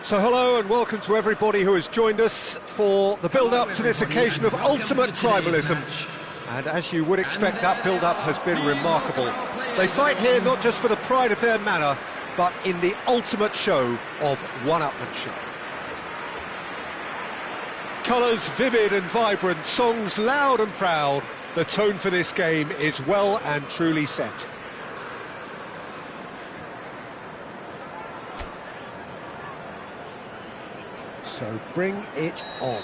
So hello and welcome to everybody who has joined us for the build-up to this occasion of ultimate tribalism. And as you would expect, that build-up has been remarkable. They fight here not just for the pride of their manor, but in the ultimate show of one-upmanship. Colours vivid and vibrant, songs loud and proud. The tone for this game is well and truly set. So bring it on.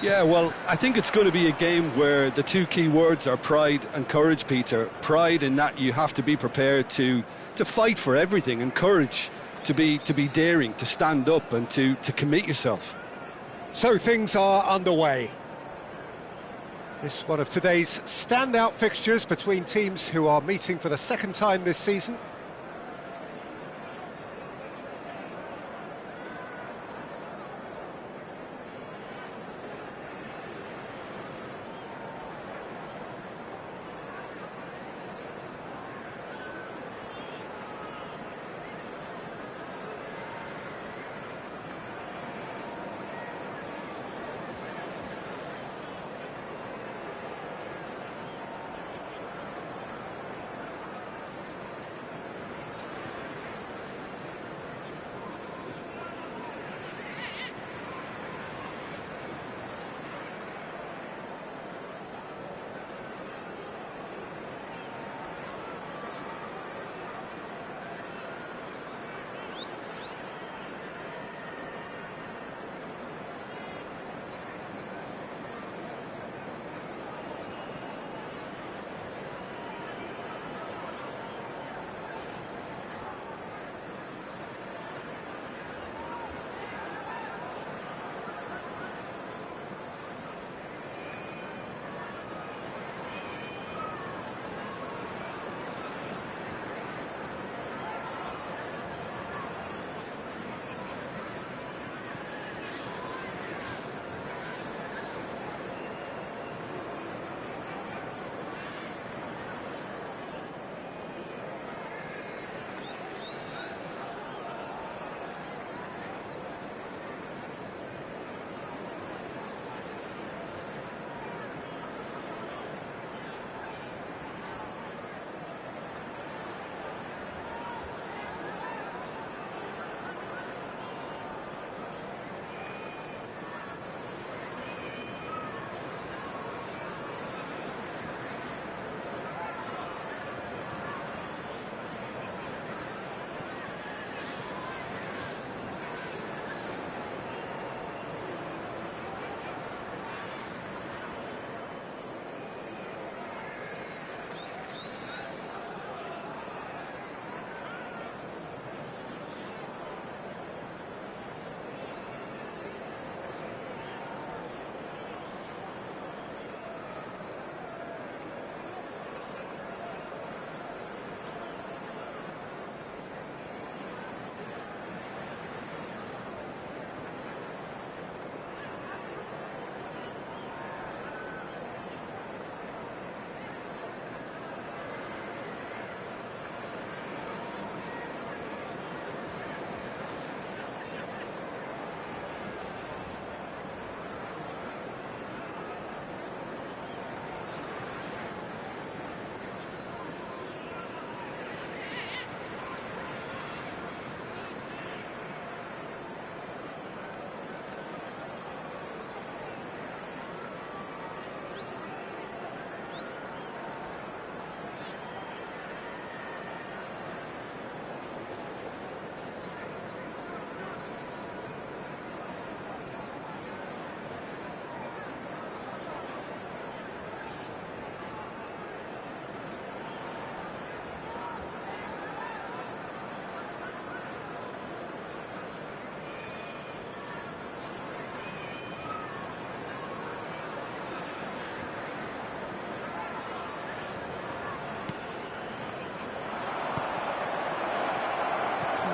Yeah, well, I think it's going to be a game where the two key words are pride and courage, Peter. Pride in that you have to be prepared to fight for everything, and courage to be daring, to stand up and to commit yourself. So things are underway. This is one of today's standout fixtures between teams who are meeting for the second time this season.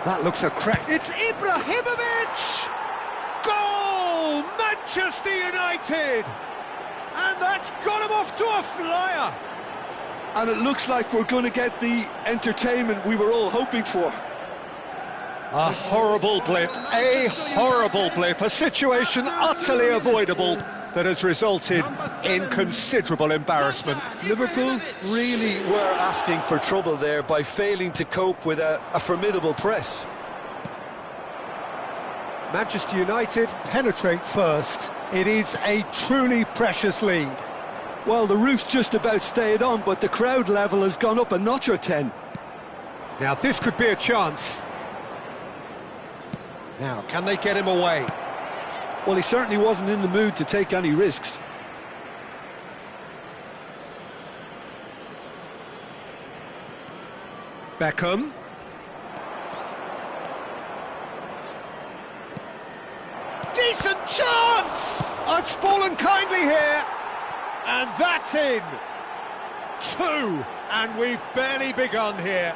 That looks a crack. It's Ibrahimovic! Goal! Manchester United! And that's got him off to a flyer! And it looks like we're going to get the entertainment we were all hoping for. A horrible blip, a situation utterly avoidable that has resulted in considerable embarrassment. Liverpool really were asking for trouble there by failing to cope with a formidable press. Manchester United penetrate first. It is a truly precious lead. Well, the roof's just about stayed on, but the crowd level has gone up a notch or 10. Now this could be a chance. Now, can they get him away? Well, he certainly wasn't in the mood to take any risks. Beckham. Decent chance! Oh, it's fallen kindly here. And that's in. 2, and we've barely begun here.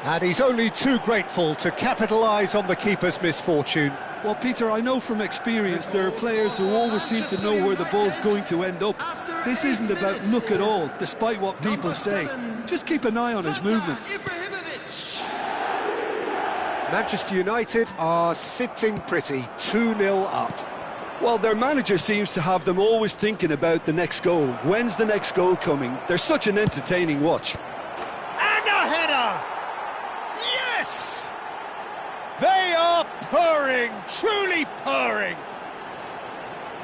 And he's only too grateful to capitalise on the keeper's misfortune. Well, Peter, I know from experience there are players who always seem to know where the ball's going to end up. This isn't about luck at all, despite what people say. Just keep an eye on his movement. Manchester United are sitting pretty, 2-0 up. Well, their manager seems to have them always thinking about the next goal. When's the next goal coming? They're such an entertaining watch. And a header! Yes! They are purring, truly purring.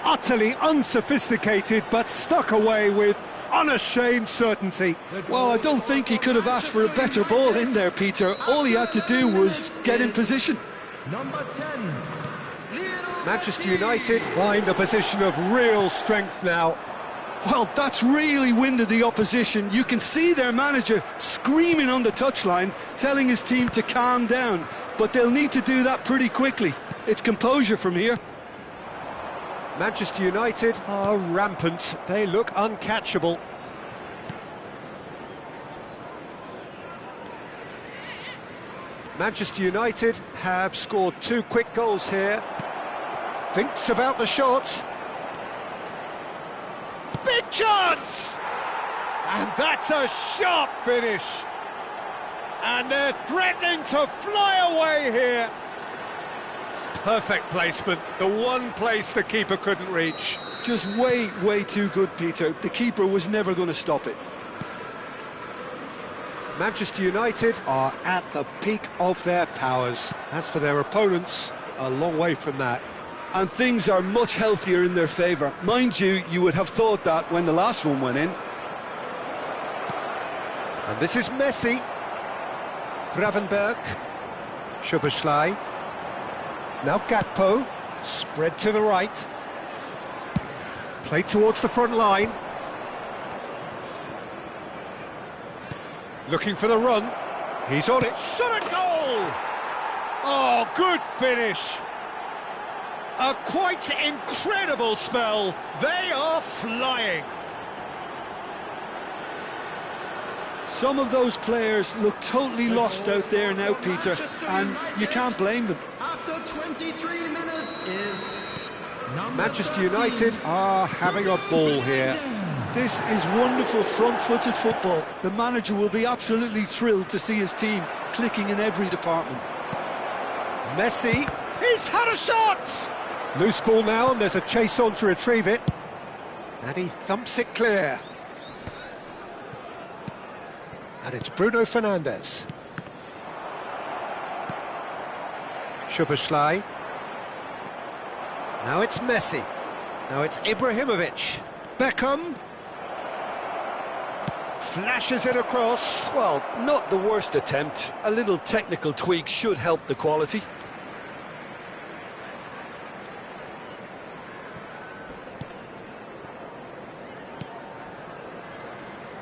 Utterly unsophisticated, but stuck away with unashamed certainty. Well, I don't think he could have asked for a better ball in there, Peter. All he had to do was get in position. Number 10. Manchester United find a position of real strength now. Well, that's really winded the opposition. You can see their manager screaming on the touchline, telling his team to calm down. But they'll need to do that pretty quickly. It's composure from here. Manchester United are rampant. They look uncatchable. Manchester United have scored 2 quick goals here. Thinks about the shot. Big chance! And that's a sharp finish. And they're threatening to fly away here. Perfect placement, the one place the keeper couldn't reach. Just way too good, Peter. The keeper was never going to stop it. Manchester United are at the peak of their powers. As for their opponents, a long way from that. And things are much healthier in their favour. Mind you, you would have thought that when the last one went in. And this is Messi. Gravenberg. Szoboszlai. Now Gakpo. Spread to the right. Play towards the front line. Looking for the run. He's on it. Shot at goal! Oh, good finish. A quite incredible spell. They are flying. Some of those players look totally lost out there now, Peter, and you can't blame them. After 23 minutes is Manchester United are having a ball here. This is wonderful front-footed football. The manager will be absolutely thrilled to see his team clicking in every department. Messi, he's had a shot! Loose ball now, and there's a chase on to retrieve it. And he thumps it clear. And it's Bruno Fernandes. Szoboszlai. Now it's Messi. Now it's Ibrahimovic. Beckham. Flashes it across. Well, not the worst attempt. A little technical tweak should help the quality.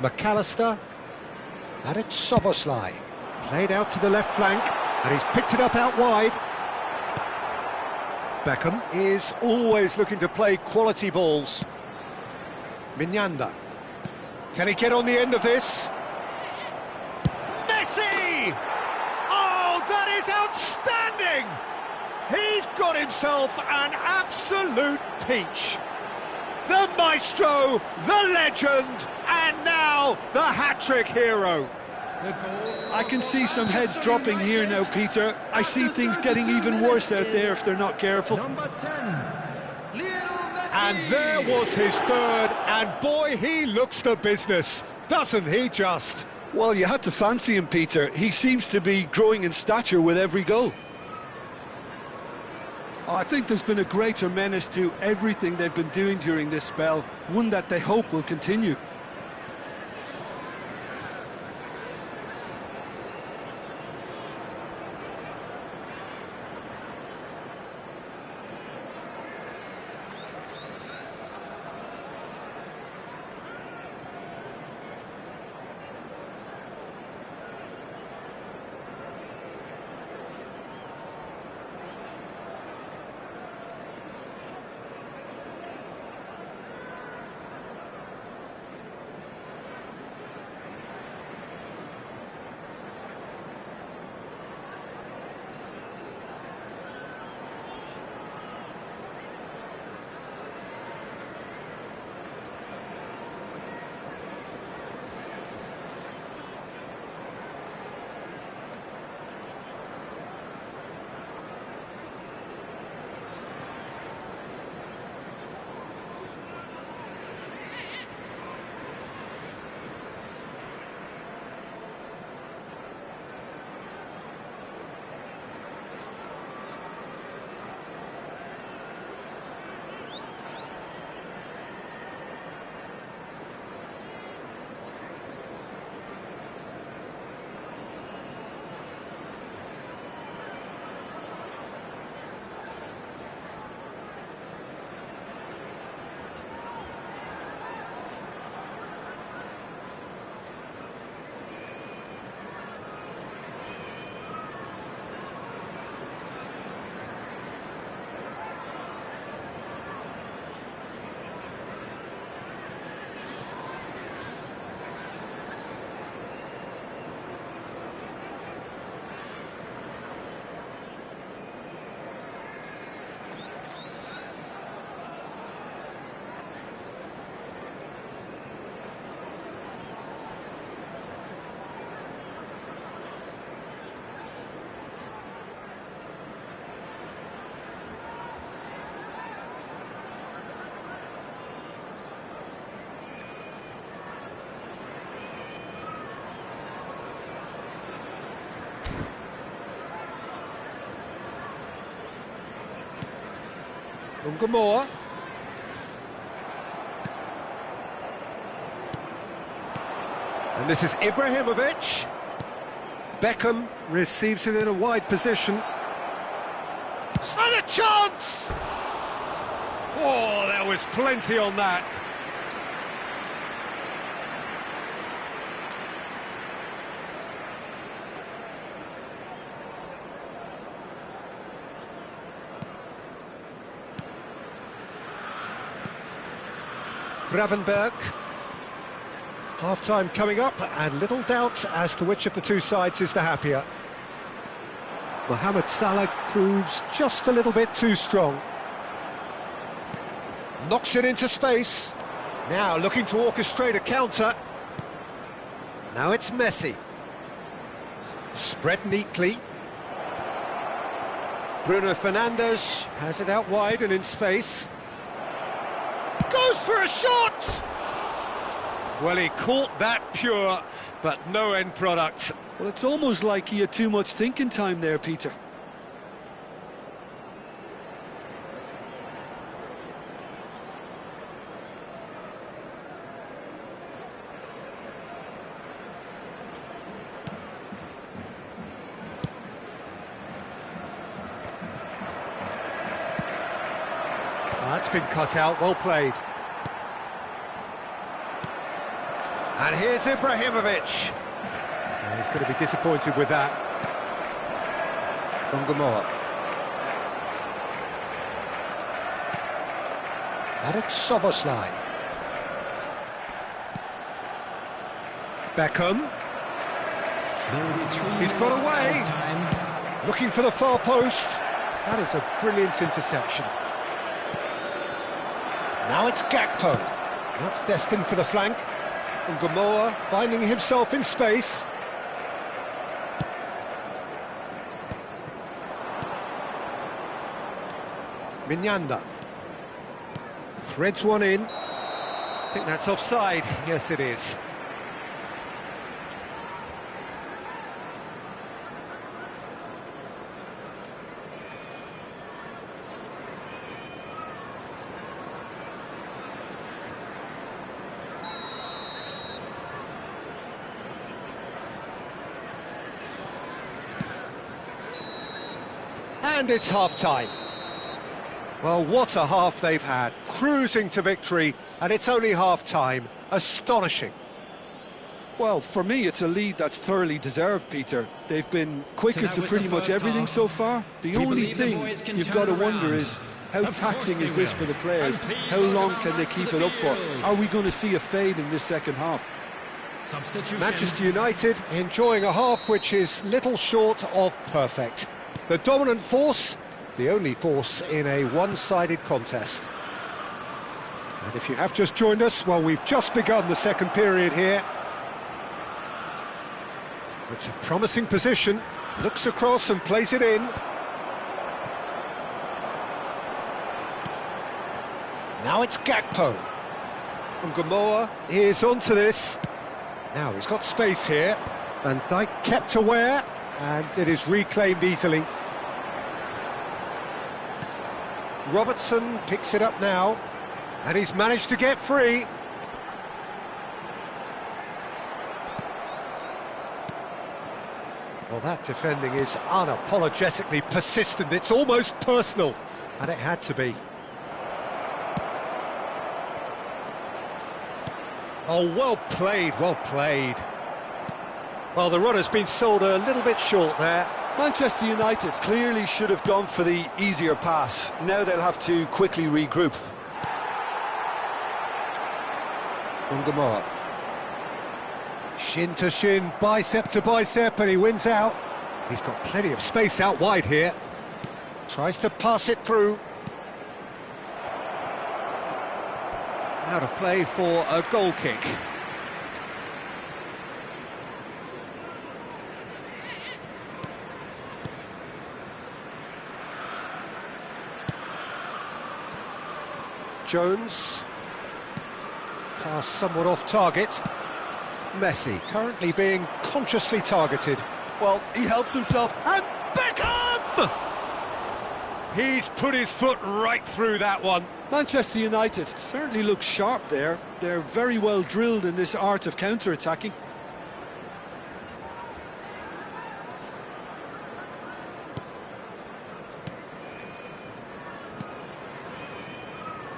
McAllister. And it's Szoboszlai. Played out to the left flank, and he's picked it up out wide. Beckham is always looking to play quality balls. Mignanda. Can he get on the end of this? Messi! Oh, that is outstanding! He's got himself an absolute peach. The maestro, the legend, and now the hat-trick hero. The goals. I can see some heads dropping here now, Peter. I see things getting even worse out there if they're not careful. Number 10, Lionel Messi. And there was his third, and boy, he looks the business, doesn't he just? Well, you had to fancy him, Peter. He seems to be growing in stature with every goal. I think there's been a greater menace to everything they've been doing during this spell, one that they hope will continue. Moore. And this is Ibrahimovic. Beckham receives it in a wide position. And a chance! Oh, there was plenty on that. Gravenberg. Half-time coming up, and little doubt as to which of the two sides is the happier. Mohamed Salah proves just a little bit too strong. Knocks it into space. Now looking to orchestrate a counter. Now it's Messi. Spread neatly. Bruno Fernandes has it out wide and in space. Goes for a shot! Well, he caught that pure, but no end product. Well, it's almost like he had too much thinking time there, Peter. That's been cut out, well played. And here's Ibrahimovic. Oh, he's going to be disappointed with that. Moore. And it's Soboslai. Beckham. He's got away. Looking for the far post. That is a brilliant interception. Now it's Gakpo. That's destined for the flank. And Gamora finding himself in space. Mignanda. Threads one in. I think that's offside. Yes, it is. And it's half-time. Well, what a half they've had. Cruising to victory, and it's only half-time. Astonishing. Well, for me, it's a lead that's thoroughly deserved, Peter. They've been quicker to pretty much everything so far. The only thing you've got to wonder is, how taxing is this for the players? How long can they keep it up for? Are we going to see a fade in this second half? Manchester United enjoying a half which is little short of perfect. The dominant force, the only force in a one-sided contest. And if you have just joined us, well, we've just begun the second period here. It's a promising position, looks across and plays it in. Now it's Gakpo. And Gamoa is onto this. Now he's got space here. Van Dijk kept aware, and it is reclaimed easily. Robertson picks it up now, and he's managed to get free. Well, that defending is unapologetically persistent. It's almost personal, and it had to be. Oh, well played, well played. Well, the runner's been sold a little bit short there. Manchester United clearly should have gone for the easier pass. Now they'll have to quickly regroup. Gamoa. Shin to shin, bicep to bicep, and he wins out. He's got plenty of space out wide here. Tries to pass it through. Out of play for a goal kick. Jones. Pass somewhat off target. Messi currently being consciously targeted. Well, he helps himself. And Beckham! He's put his foot right through that one. Manchester United certainly look sharp there. They're very well drilled in this art of counter-attacking.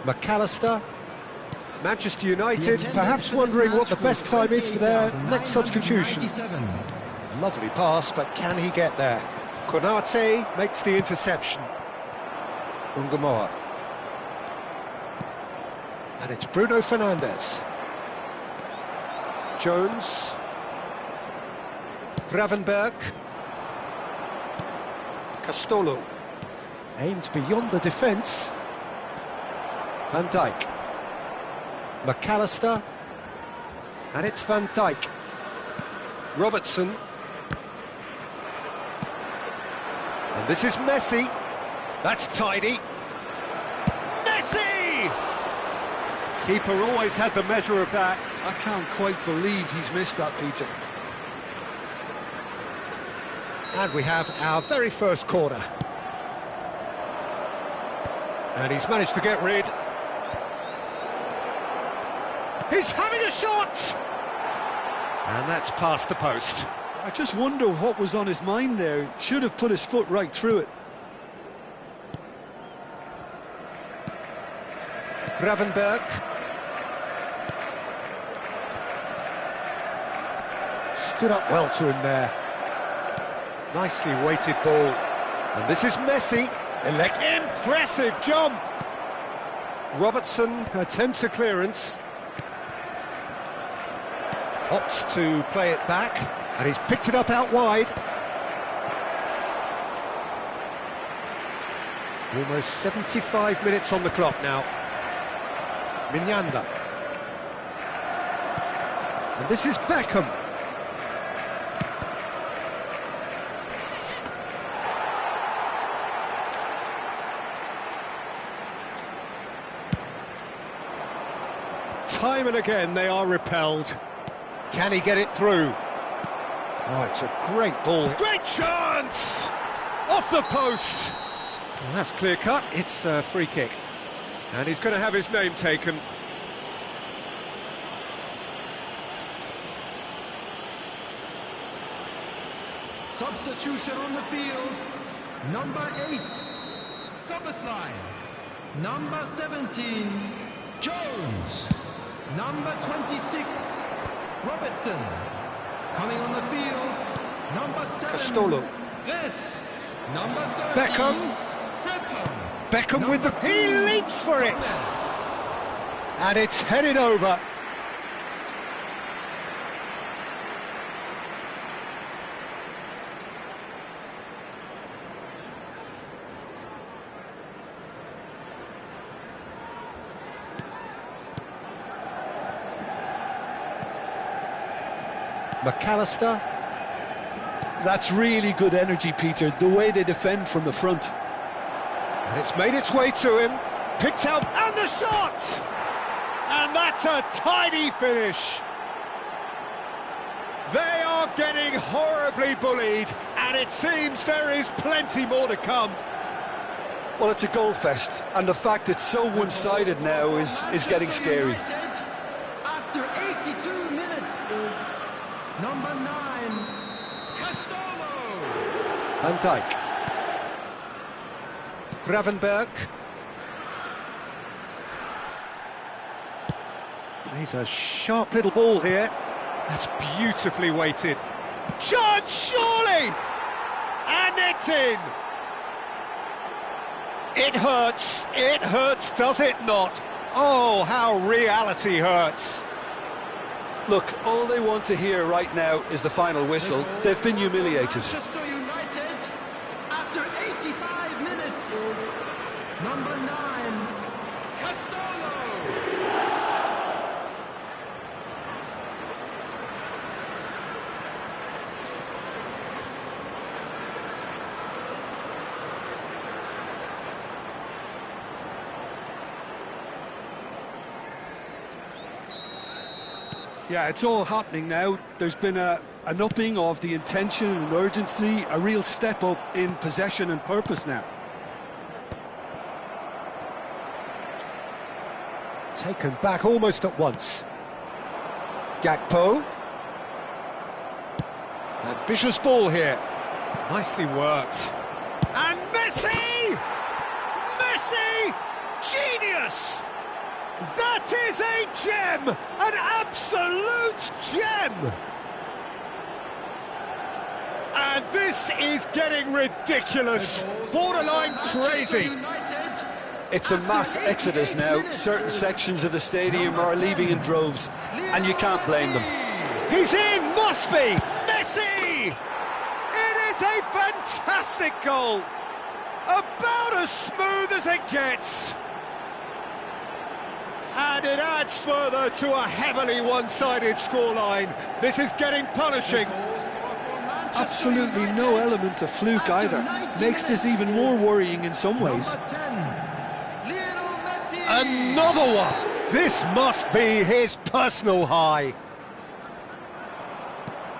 McAllister. Manchester United perhaps wondering what the best time is for their next substitution. Lovely pass, but can he get there? Konate makes the interception. Gamoa. And it's Bruno Fernandes. Jones. Gravenberg. Castolo. Aimed beyond the defence. Van Dijk. McAllister. And it's Van Dijk. Robertson. And this is Messi. That's tidy. Messi! Keeper always had the measure of that. I can't quite believe he's missed that, Peter. And we have our very first corner. And he's managed to get rid. He's having a shot! And that's past the post. I just wonder what was on his mind there. Should have put his foot right through it. Gravenberg. Stood up well to him there. Nicely weighted ball. And this is Messi. Impressive jump! Robertson attempts a clearance. Opts to play it back, and he's picked it up out wide. Almost 75 minutes on the clock now. Mignanda. And this is Beckham. time and again they are repelled. Can he get it through? Oh, it's a great ball. Great chance! Off the post! Well, that's clear-cut. It's a free kick. And he's going to have his name taken. Substitution on the field. Number 8, Soberslide. Number 17, Jones. Number 26, Robertson. Coming on the field, number 7, Castolo. Retz. Number 13, Beckham. Fredholm. Beckham with the... He leaps for it! And it's headed over. McAllister. That's really good energy, Peter, the way they defend from the front. And it's made its way to him. Picked out, and the shot! And that's a tidy finish. They are getting horribly bullied, and it seems there is plenty more to come. Well, it's a goal fest, and the fact it's so one-sided now is getting scary. After 82 minutes is number 9, Castolo. Van Dijk. Gravenberg. Plays a sharp little ball here. That's beautifully weighted. Chance, surely! And it's in! It hurts, does it not? Oh, how reality hurts. Look, all they want to hear right now is the final whistle. They've been humiliated. Manchester United, after 85 minutes, is number 9, Castolo. Yeah, it's all happening now. There's been an upping of the intention and urgency, a real step up in possession and purpose now. Taken back almost at once. Gakpo. Ambitious ball here. Nicely worked. And Messi! Messi! Genius! That is a gem! An absolute gem! And this is getting ridiculous. Borderline crazy. It's a mass exodus now. Certain sections of the stadium are leaving in droves, and you can't blame them. He's in, must be! Messi! It is a fantastic goal! About as smooth as it gets. And it adds further to a heavily one-sided scoreline. This is getting punishing. Absolutely no element of fluke either. Makes this even more worrying in some ways. Another one! This must be his personal high.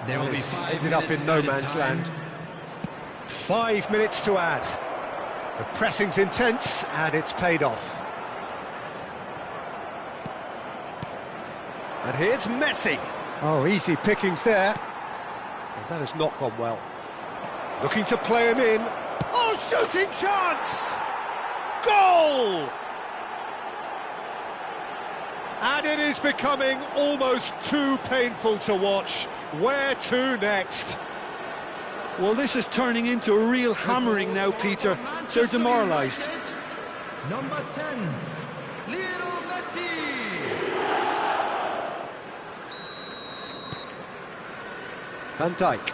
There will be ended up in no man's land. 5 minutes to add. The pressing's intense, and it's paid off. And here's Messi. Oh, easy pickings there. But that has not gone well. Looking to play him in. Oh, shooting chance! Goal! And it is becoming almost too painful to watch. Where to next? Well, this is turning into a real hammering now, Peter. They're demoralised. Number 10, Lionel Messi. Van Dijk.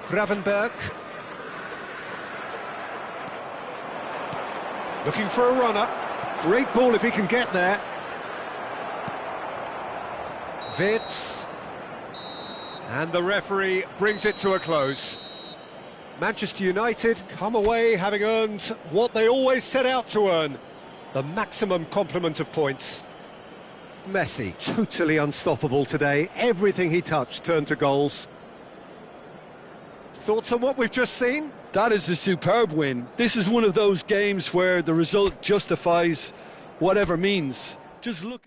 Gravenberg. Looking for a runner. Great ball if he can get there. Vitz. And the referee brings it to a close. Manchester United come away having earned what they always set out to earn, the maximum complement of points. Messi, totally unstoppable today. Everything he touched turned to goals. Thoughts on what we've just seen? That is a superb win. This is one of those games where the result justifies whatever means. Just look.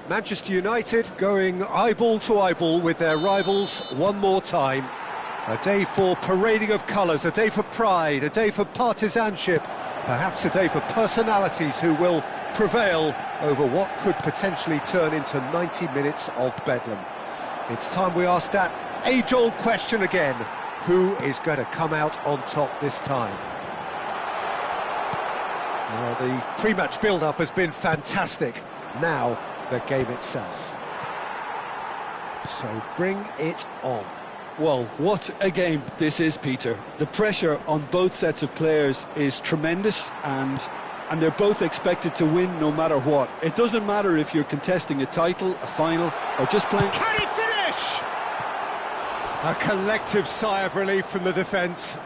Manchester United going eyeball to eyeball with their rivals one more time. A day for parading of colours, a day for pride, a day for partisanship, perhaps a day for personalities who will prevail over what could potentially turn into 90 minutes of bedlam. It's time we ask that age-old question again: who is going to come out on top this time? Well, the pre-match build-up has been fantastic. Now, the game itself. So bring it on. Well, what a game this is, Peter. The pressure on both sets of players is tremendous, and they're both expected to win no matter what. It doesn't matter if you're contesting a title, a final, or just playing... Can he finish? A collective sigh of relief from the defence.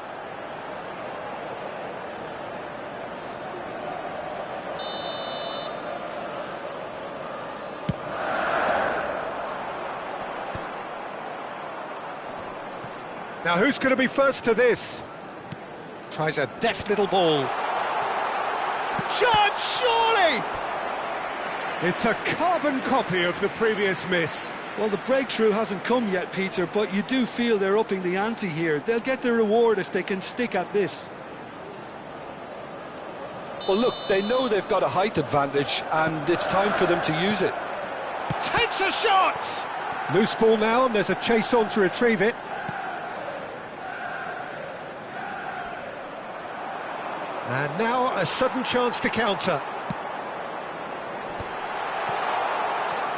Now, who's going to be first to this? Tries a deft little ball. Shot, surely! It's a carbon copy of the previous miss. Well, the breakthrough hasn't come yet, Peter, but you do feel they're upping the ante here. They'll get the reward if they can stick at this. Well, look, they know they've got a height advantage, and it's time for them to use it. Takes a shot! Loose ball now, and there's a chase on to retrieve it. And now a sudden chance to counter.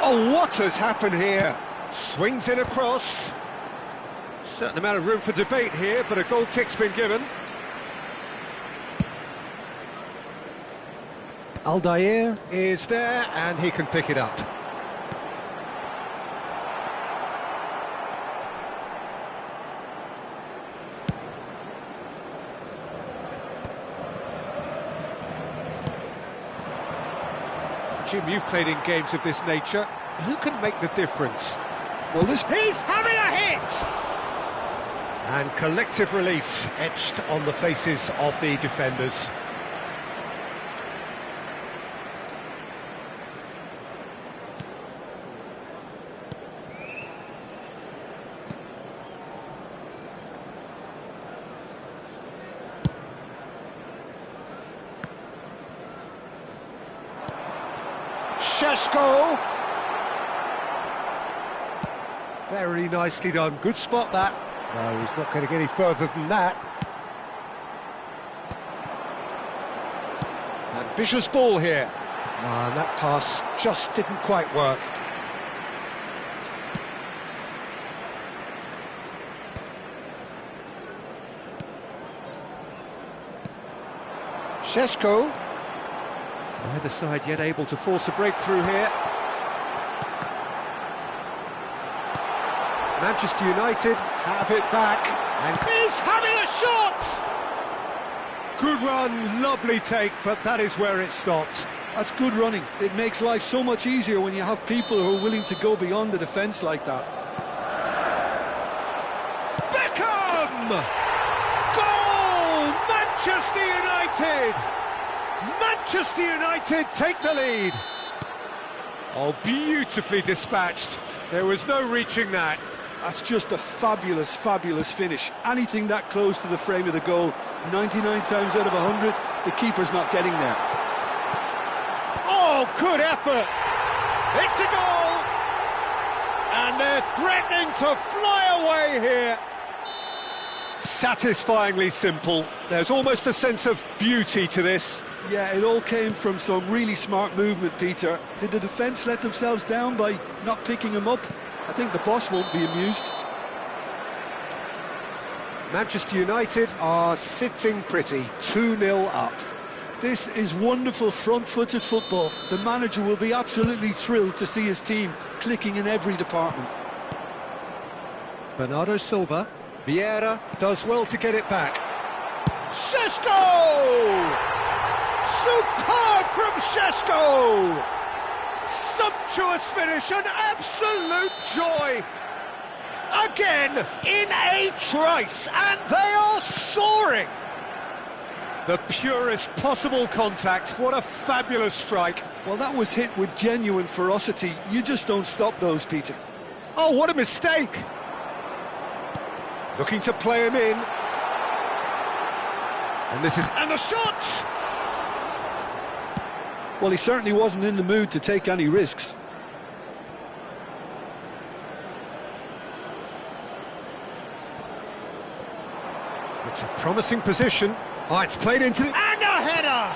Oh, what has happened here? Swings in across. Certain amount of room for debate here, but a goal kick's been given. Aldair is there, and he can pick it up. Jim, you've played in games of this nature. Who can make the difference? Well, he's having a hit! And collective relief etched on the faces of the defenders. Šeško. Very nicely done. Good spot, that. No, he's not going to get any further than that. Ambitious ball here. And that pass just didn't quite work. Šeško. Neither side yet able to force a breakthrough here. Manchester United have it back, and he's having a shot! Good run, lovely take, but that is where it stopped. That's good running. It makes life so much easier when you have people who are willing to go beyond the defence like that. Goal! Manchester United! Manchester United take the lead. Oh, beautifully dispatched. There was no reaching that. That's just a fabulous, fabulous finish. Anything that close to the frame of the goal, 99 times out of 100, the keeper's not getting there. Oh, good effort. It's a goal. And they're threatening to fly away here. Satisfyingly simple. There's almost a sense of beauty to this. Yeah, it all came from some really smart movement, Peter. Did the defence let themselves down by not picking him up? I think the boss won't be amused. Manchester United are sitting pretty, 2-0 up. This is wonderful front-footed football. The manager will be absolutely thrilled to see his team clicking in every department. Bernardo Silva. Vieira does well to get it back. Šeško! Superb from Šeško! Sumptuous finish, an absolute joy! Again, in a trice, and they are soaring! The purest possible contact, what a fabulous strike. Well, that was hit with genuine ferocity. You just don't stop those, Peter. Oh, what a mistake! Looking to play him in. And this is... and the shot! Well, he certainly wasn't in the mood to take any risks. It's a promising position. Oh, it's played into the... and a header!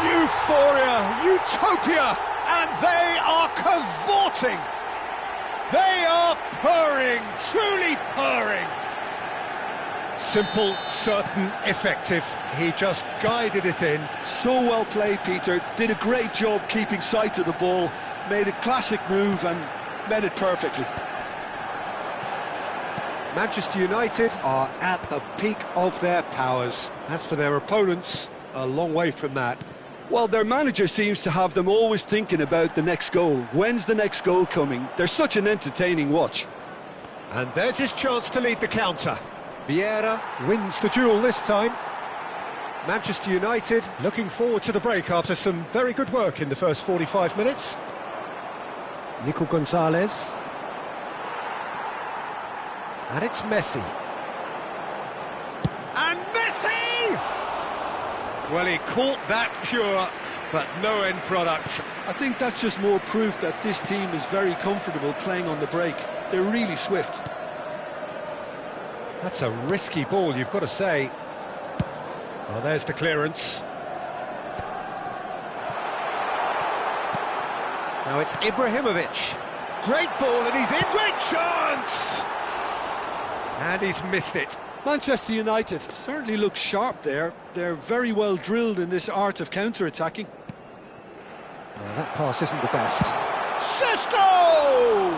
Euphoria, utopia, and they are cavorting. They are purring, truly purring. Simple, certain, effective. He just guided it in. So well played, Peter. Did a great job keeping sight of the ball. Made a classic move and met it perfectly. Manchester United are at the peak of their powers. As for their opponents, a long way from that. Well, their manager seems to have them always thinking about the next goal. When's the next goal coming? They're such an entertaining watch. And there's his chance to lead the counter. Vieira wins the duel this time. Manchester United looking forward to the break after some very good work in the first 45 minutes. Nico Gonzalez. And it's Messi. And Messi! Well, he caught that pure, but no end product. I think that's just more proof that this team is very comfortable playing on the break. They're really swift. That's a risky ball, you've got to say. Well, there's the clearance. Now it's Ibrahimovic. Great ball, and he's in. Great chance! And he's missed it. Manchester United certainly look sharp there. They're very well drilled in this art of counter-attacking. Well, that pass isn't the best. Šeško!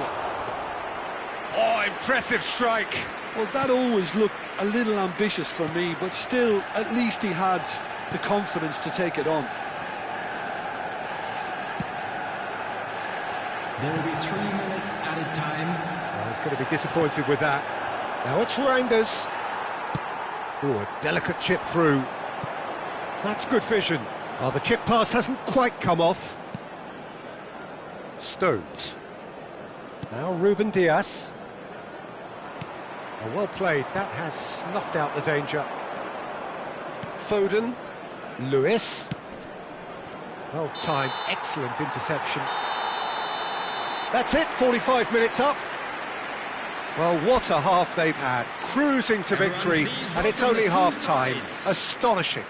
Oh, impressive strike. Well, that always looked a little ambitious for me, but still, at least he had the confidence to take it on. There will be 3 minutes added time. Well, he's going to be disappointed with that. Now it's Reinders. Oh, a delicate chip through. That's good vision. Oh, the chip pass hasn't quite come off. Stones. Now Ruben Dias. Oh, well played. That has snuffed out the danger. Foden. Lewis. Well timed. Excellent interception. That's it. 45 minutes up. Well, what a half they've had. Cruising to victory, and it's only half-time. Astonishing.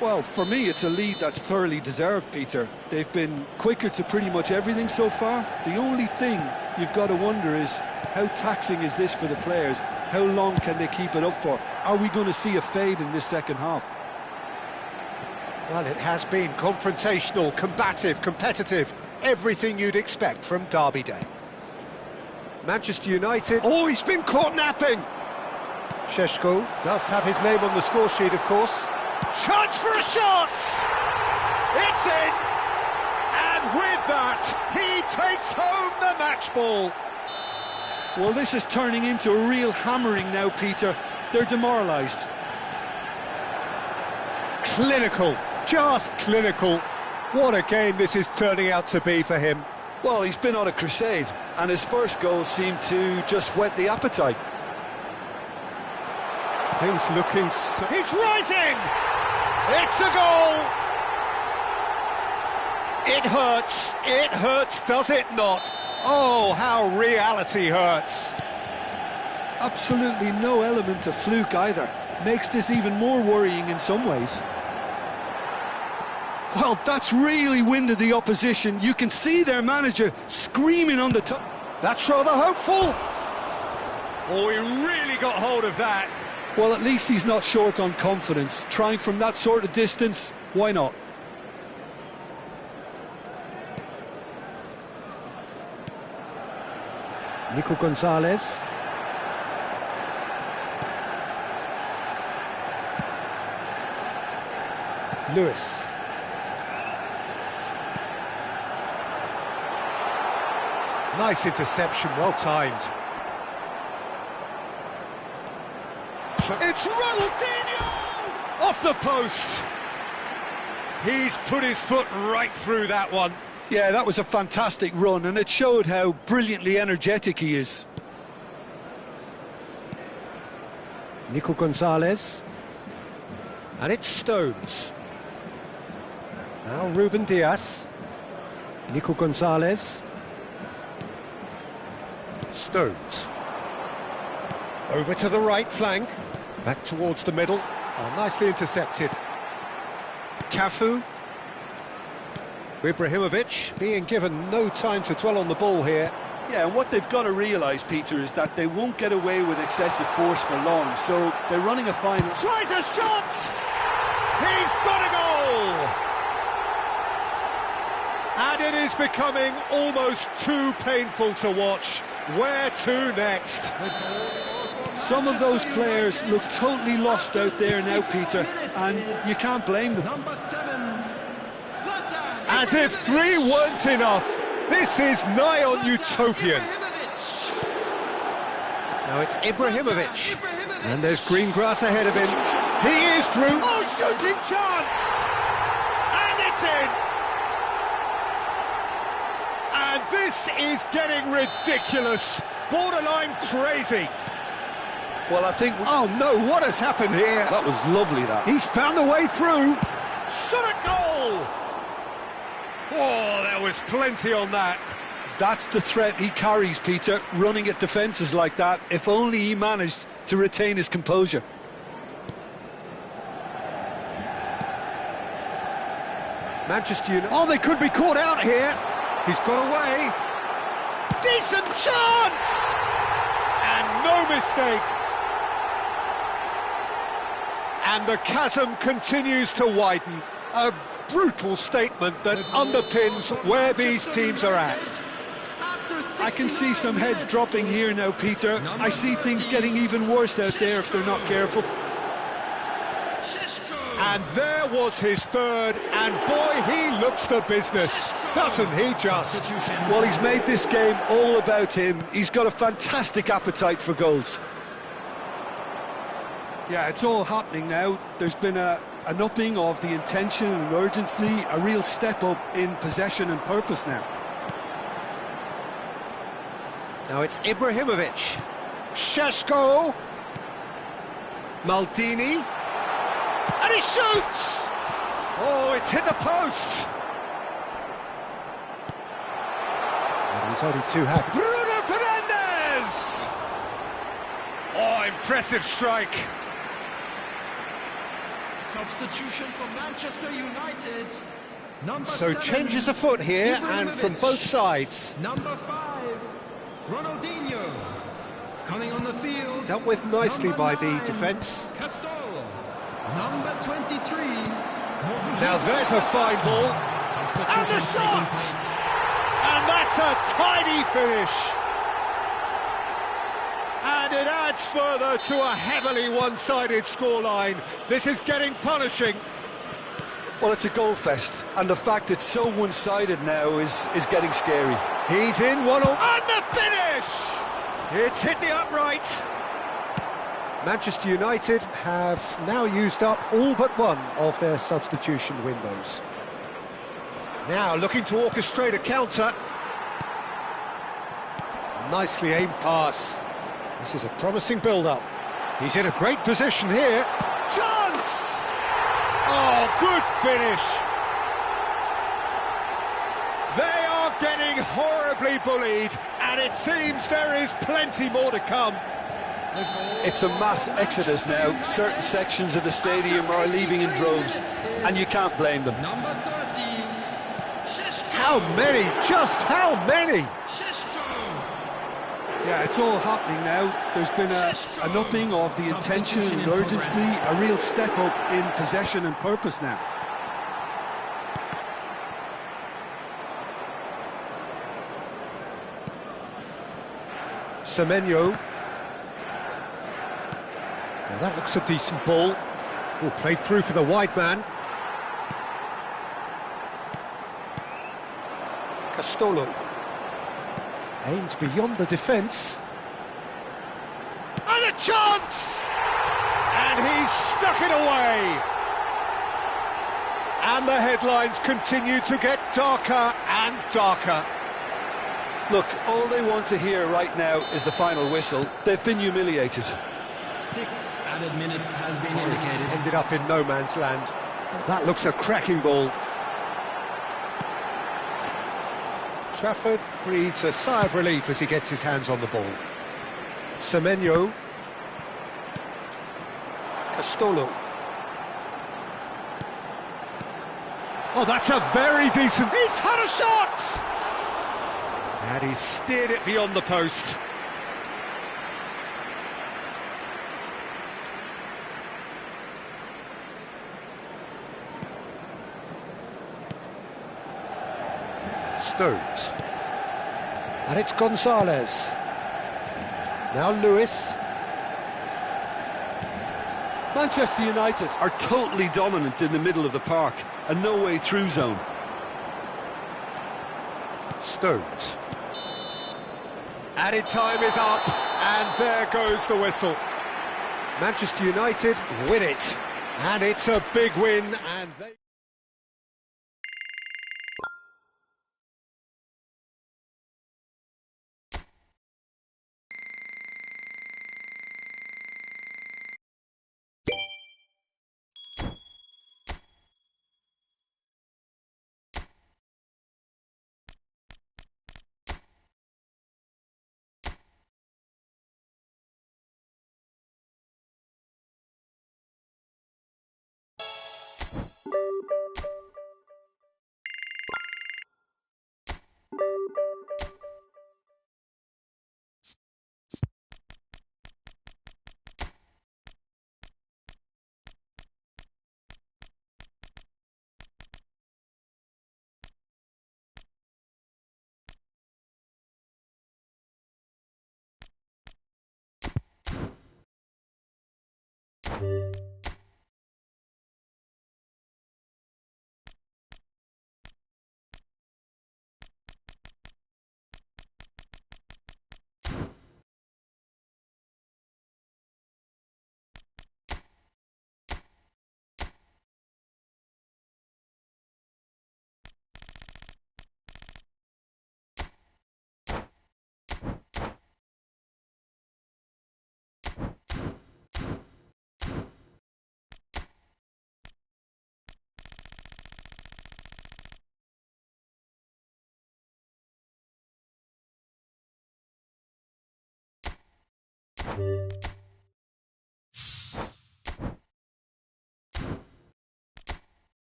Well, for me, it's a lead that's thoroughly deserved, Peter. They've been quicker to pretty much everything so far. The only thing you've got to wonder is, how taxing is this for the players? How long can they keep it up for? Are we going to see a fade in this second half? Well, it has been confrontational, combative, competitive. Everything you'd expect from Derby Day. Manchester United. Oh, he's been caught napping. Šeško does have his name on the score sheet, of course. Chance for a shot! It's in! And with that, he takes home the match ball. Well, this is turning into a real hammering now, Peter. They're demoralised. Clinical, just clinical. What a game this is turning out to be for him. Well, he's been on a crusade, and his first goal seemed to just whet the appetite. Things looking so... He's rising! It's a goal! It hurts, does it not? Oh, how reality hurts. Absolutely no element of fluke either. Makes this even more worrying in some ways. Well, that's really winded the opposition. You can see their manager screaming on the top. That's rather hopeful. Oh, he really got hold of that. Well, at least he's not short on confidence. Trying from that sort of distance, why not? Nico Gonzalez. Lewis. Nice interception, well timed. It's Ronaldinho! Off the post! He's put his foot right through that one. Yeah, that was a fantastic run, and it showed how brilliantly energetic he is. Nico Gonzalez. And it's Stones. Now Ruben Diaz. Nico Gonzalez. Stones. Over to the right flank. Back towards the middle. Oh, nicely intercepted. Cafu. Ibrahimovic being given no time to dwell on the ball here. Yeah, and what they've got to realise, Peter, is that they won't get away with excessive force for long, so they're running a final... Tries a shot! He's got a goal! And it is becoming almost too painful to watch. Where to next? Some of those players look totally lost out there now, Peter, and you can't blame them. As if 3 weren't enough, this is nigh on utopian. Now it's Ibrahimovic, and there's green grass ahead of him. He is through. Oh, shooting chance! And it's in! And this is getting ridiculous, borderline crazy. Well, I think... Oh no, what has happened here? That was lovely, that. He's found a way through. Shot a goal! Oh, there was plenty on that. That's the threat he carries, Peter, running at defences like that. If only he managed to retain his composure. Manchester United. Oh, they could be caught out here. He's got away. Decent chance! And no mistake. And the chasm continues to widen. A brutal statement that underpins where these teams are at. I can see some heads dropping here now, Peter. I see things getting even worse out there if they're not careful. And there was his third, and boy, he looks the business, doesn't he just? Well, he's made this game all about him. He's got a fantastic appetite for goals. Yeah, it's all happening now. There's been an upping of the intention and urgency, a real step up in possession and purpose now. Now it's Ibrahimovic. Šeško. Maldini. And he shoots! Oh, it's hit the post! And he's only too happy. Bruno Fernandes! Oh, impressive strike. Substitution for Manchester United. So changes afoot here, and from both sides. Number 5, Ronaldinho. Coming on the field. Dealt with nicely by the defence. Number 23. Now there's a fine ball. And the shot! And that's a tidy finish. And it adds further to a heavily one-sided scoreline. This is getting punishing. Well, it's a goal fest, and the fact it's so one-sided now is getting scary. He's in 1-0. And the finish! It's hit the upright. Manchester United have now used up all but one of their substitution windows. Now looking to orchestrate a counter. Nicely aimed pass. This is a promising build-up. He's in a great position here. Chance! Oh, good finish. They are getting horribly bullied, and it seems there is plenty more to come. It's a mass exodus now. Certain sections of the stadium are leaving in droves, and you can't blame them. Number 30, How many? Just how many? Yeah, it's all happening now. There's been an upping of the intention and urgency, a real step up in possession and purpose now. Semenyo. Now that looks a decent ball. Oh, played through for the wide man. Castolo. Aimed beyond the defence. And a chance! And he's stuck it away! And the headlines continue to get darker and darker. Look, all they want to hear right now is the final whistle. They've been humiliated. 6 added minutes has been It's indicated. ended up in no man's land. Oh, that looks a cracking ball. Trafford breathes a sigh of relief as he gets his hands on the ball. Semenyo. Castolo. Oh, that's a very decent... He's had a shot! And he's steered it beyond the post. Stones. And it's Gonzalez. Now Lewis. Manchester United are totally dominant in the middle of the park, and no way through zone. Stones. Added time is up, and there goes the whistle. Manchester United win it, and it's a big win, and they...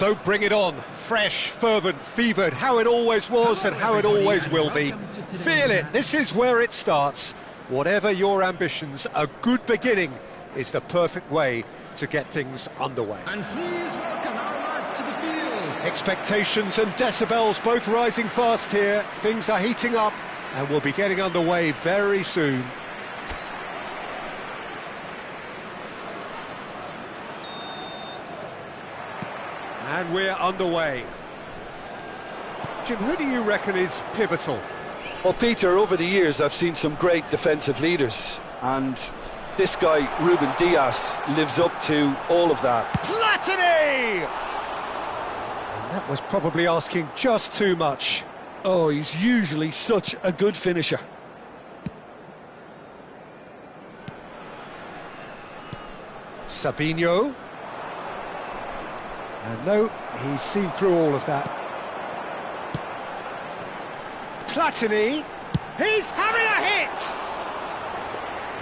So bring it on, fresh, fervent, fevered, how it always was and how it always will be. Feel it, this is where it starts. Whatever your ambitions, a good beginning is the perfect way to get things underway. And please welcome our lads to the field. Expectations and decibels both rising fast here. Things are heating up and we'll be getting underway very soon. And we're underway. Jim, who do you reckon is pivotal? Well, Peter, over the years I've seen some great defensive leaders, and this guy, Ruben Dias, lives up to all of that. Platini! And that was probably asking just too much. Oh, he's usually such a good finisher. Savinho. And no, he's seen through all of that. Platini, he's having a hit!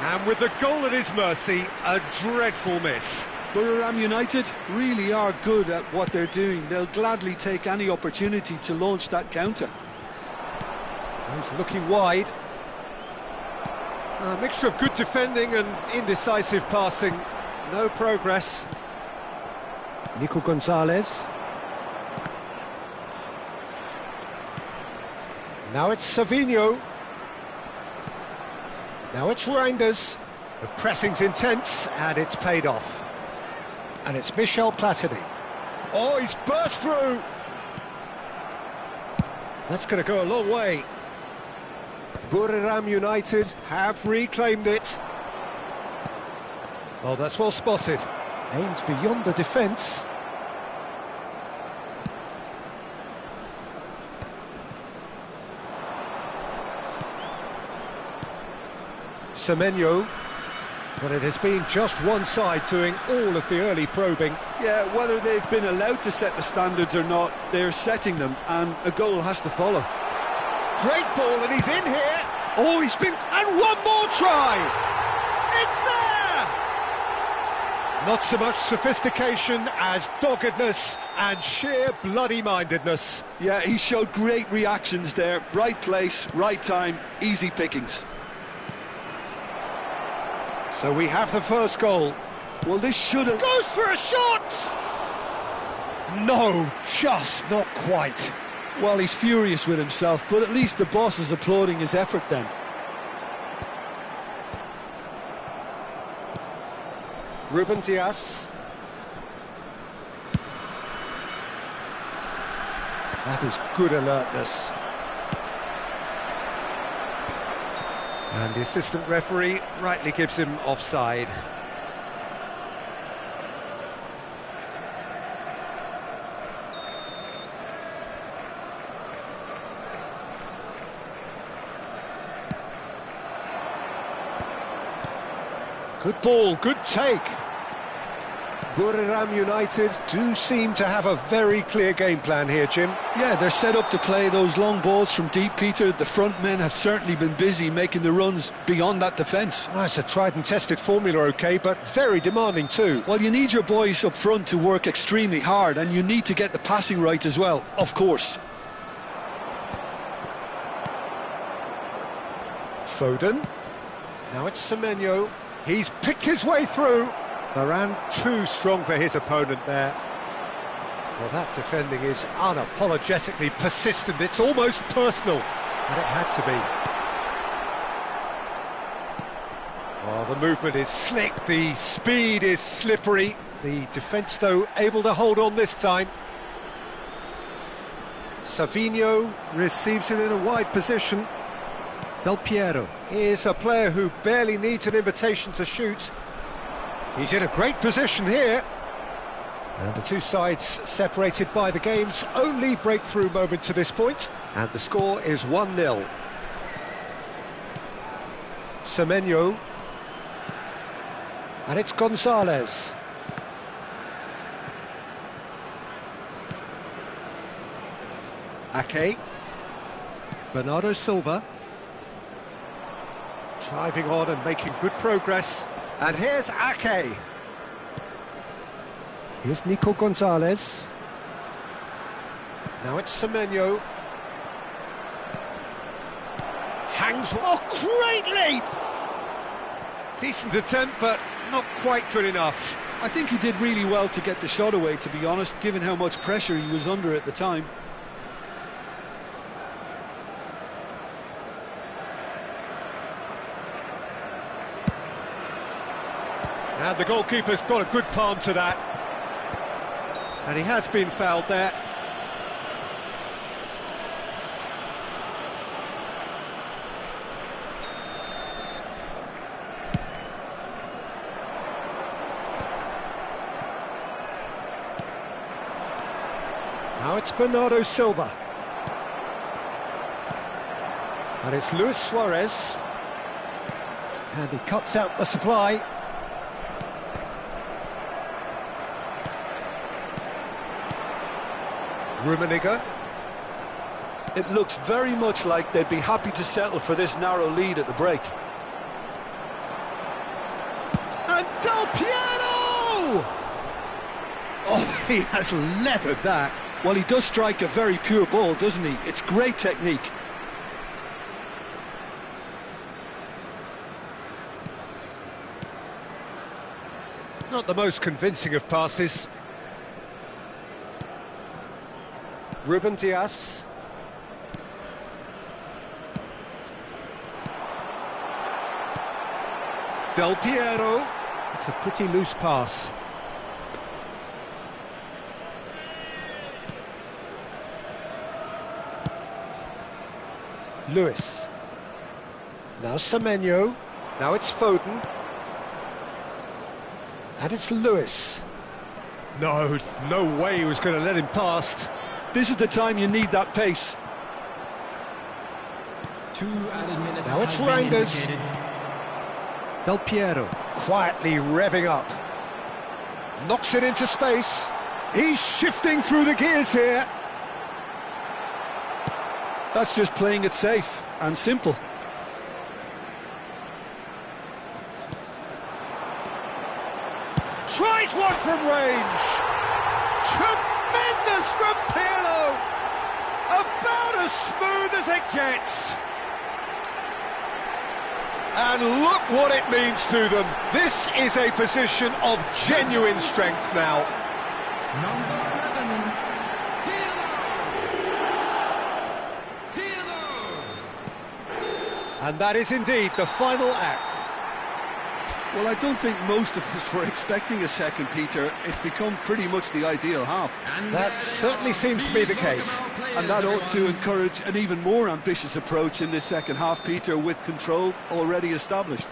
And with the goal at his mercy, a dreadful miss. Buriram United really are good at what they're doing. They'll gladly take any opportunity to launch that counter. He's looking wide. A mixture of good defending and indecisive passing. No progress. Nico Gonzalez. Now it's Savinho. Now it's Reinders. The pressing's intense and it's paid off. And it's Michel Platini. Oh, he's burst through. That's going to go a long way. Buriram United have reclaimed it. Oh, that's well spotted. Aimed beyond the defence. Semenyo, but it has been just one side doing all of the early probing. Yeah, whether they've been allowed to set the standards or not, they're setting them, and a goal has to follow. Great ball, and he's in here. Oh, he's been... and one more try! It's there! Not so much sophistication as doggedness and sheer bloody-mindedness. Yeah, he showed great reactions there. Right place, right time, easy pickings. So we have the first goal. Well, this should have... Goes for a shot! No, just not quite. Well, he's furious with himself, but at least the boss is applauding his effort then. Ruben Dias. That is good alertness. And the assistant referee rightly gives him offside. Good ball, good take. Buriram United do seem to have a very clear game plan here, Jim. Yeah, they're set up to play those long balls from deep, Peter. The front men have certainly been busy making the runs beyond that defence. Oh, it's a tried and tested formula, OK, but very demanding too. Well, you need your boys up front to work extremely hard, and you need to get the passing right as well, of course. Foden. Now it's Semenyo. He's picked his way through. Varane too strong for his opponent there. Well, that defending is unapologetically persistent. It's almost personal, and it had to be. Oh, the movement is slick, the speed is slippery. The defence, though, able to hold on this time. Savinho receives it in a wide position. Del Piero is a player who barely needs an invitation to shoot. He's in a great position here. And the two sides separated by the game's only breakthrough moment to this point. And the score is 1-0. Semenyo. And it's Gonzalez. Ake. Bernardo Silva. Driving on and making good progress. And here's Ake. Here's Nico Gonzalez. Now it's Semenyo. Hangs... Oh, great leap! Decent attempt, but not quite good enough. I think he did really well to get the shot away, to be honest, given how much pressure he was under at the time. And the goalkeeper's got a good palm to that. And he has been fouled there. Now it's Bernardo Silva. And it's Luis Suarez. And he cuts out the supply. Rummenigge. It looks very much like they'd be happy to settle for this narrow lead at the break. And Del Piero! Oh, he has leathered that. Well, he does strike a very pure ball, doesn't he? It's great technique. Not the most convincing of passes. Ruben Dias. Del Piero. It's a pretty loose pass. Lewis. Now Semenyo. Now it's Foden. And it's Lewis. No way he was going to let him past. This is the time you need that pace. 2 added minutes. Now it's Reinders. Del Piero quietly revving up. Knocks it into space. He's shifting through the gears here. That's just playing it safe and simple. Tries one from range. Tremendous from Pirlo. About as smooth as it gets. And look what it means to them. This is a position of genuine strength now. Number 11, Pirlo. And that is indeed the final act. Well, I don't think most of us were expecting a second, Peter. It's become pretty much the ideal half. That certainly seems to be the case. And that ought to encourage an even more ambitious approach in this second half, Peter, with control already established.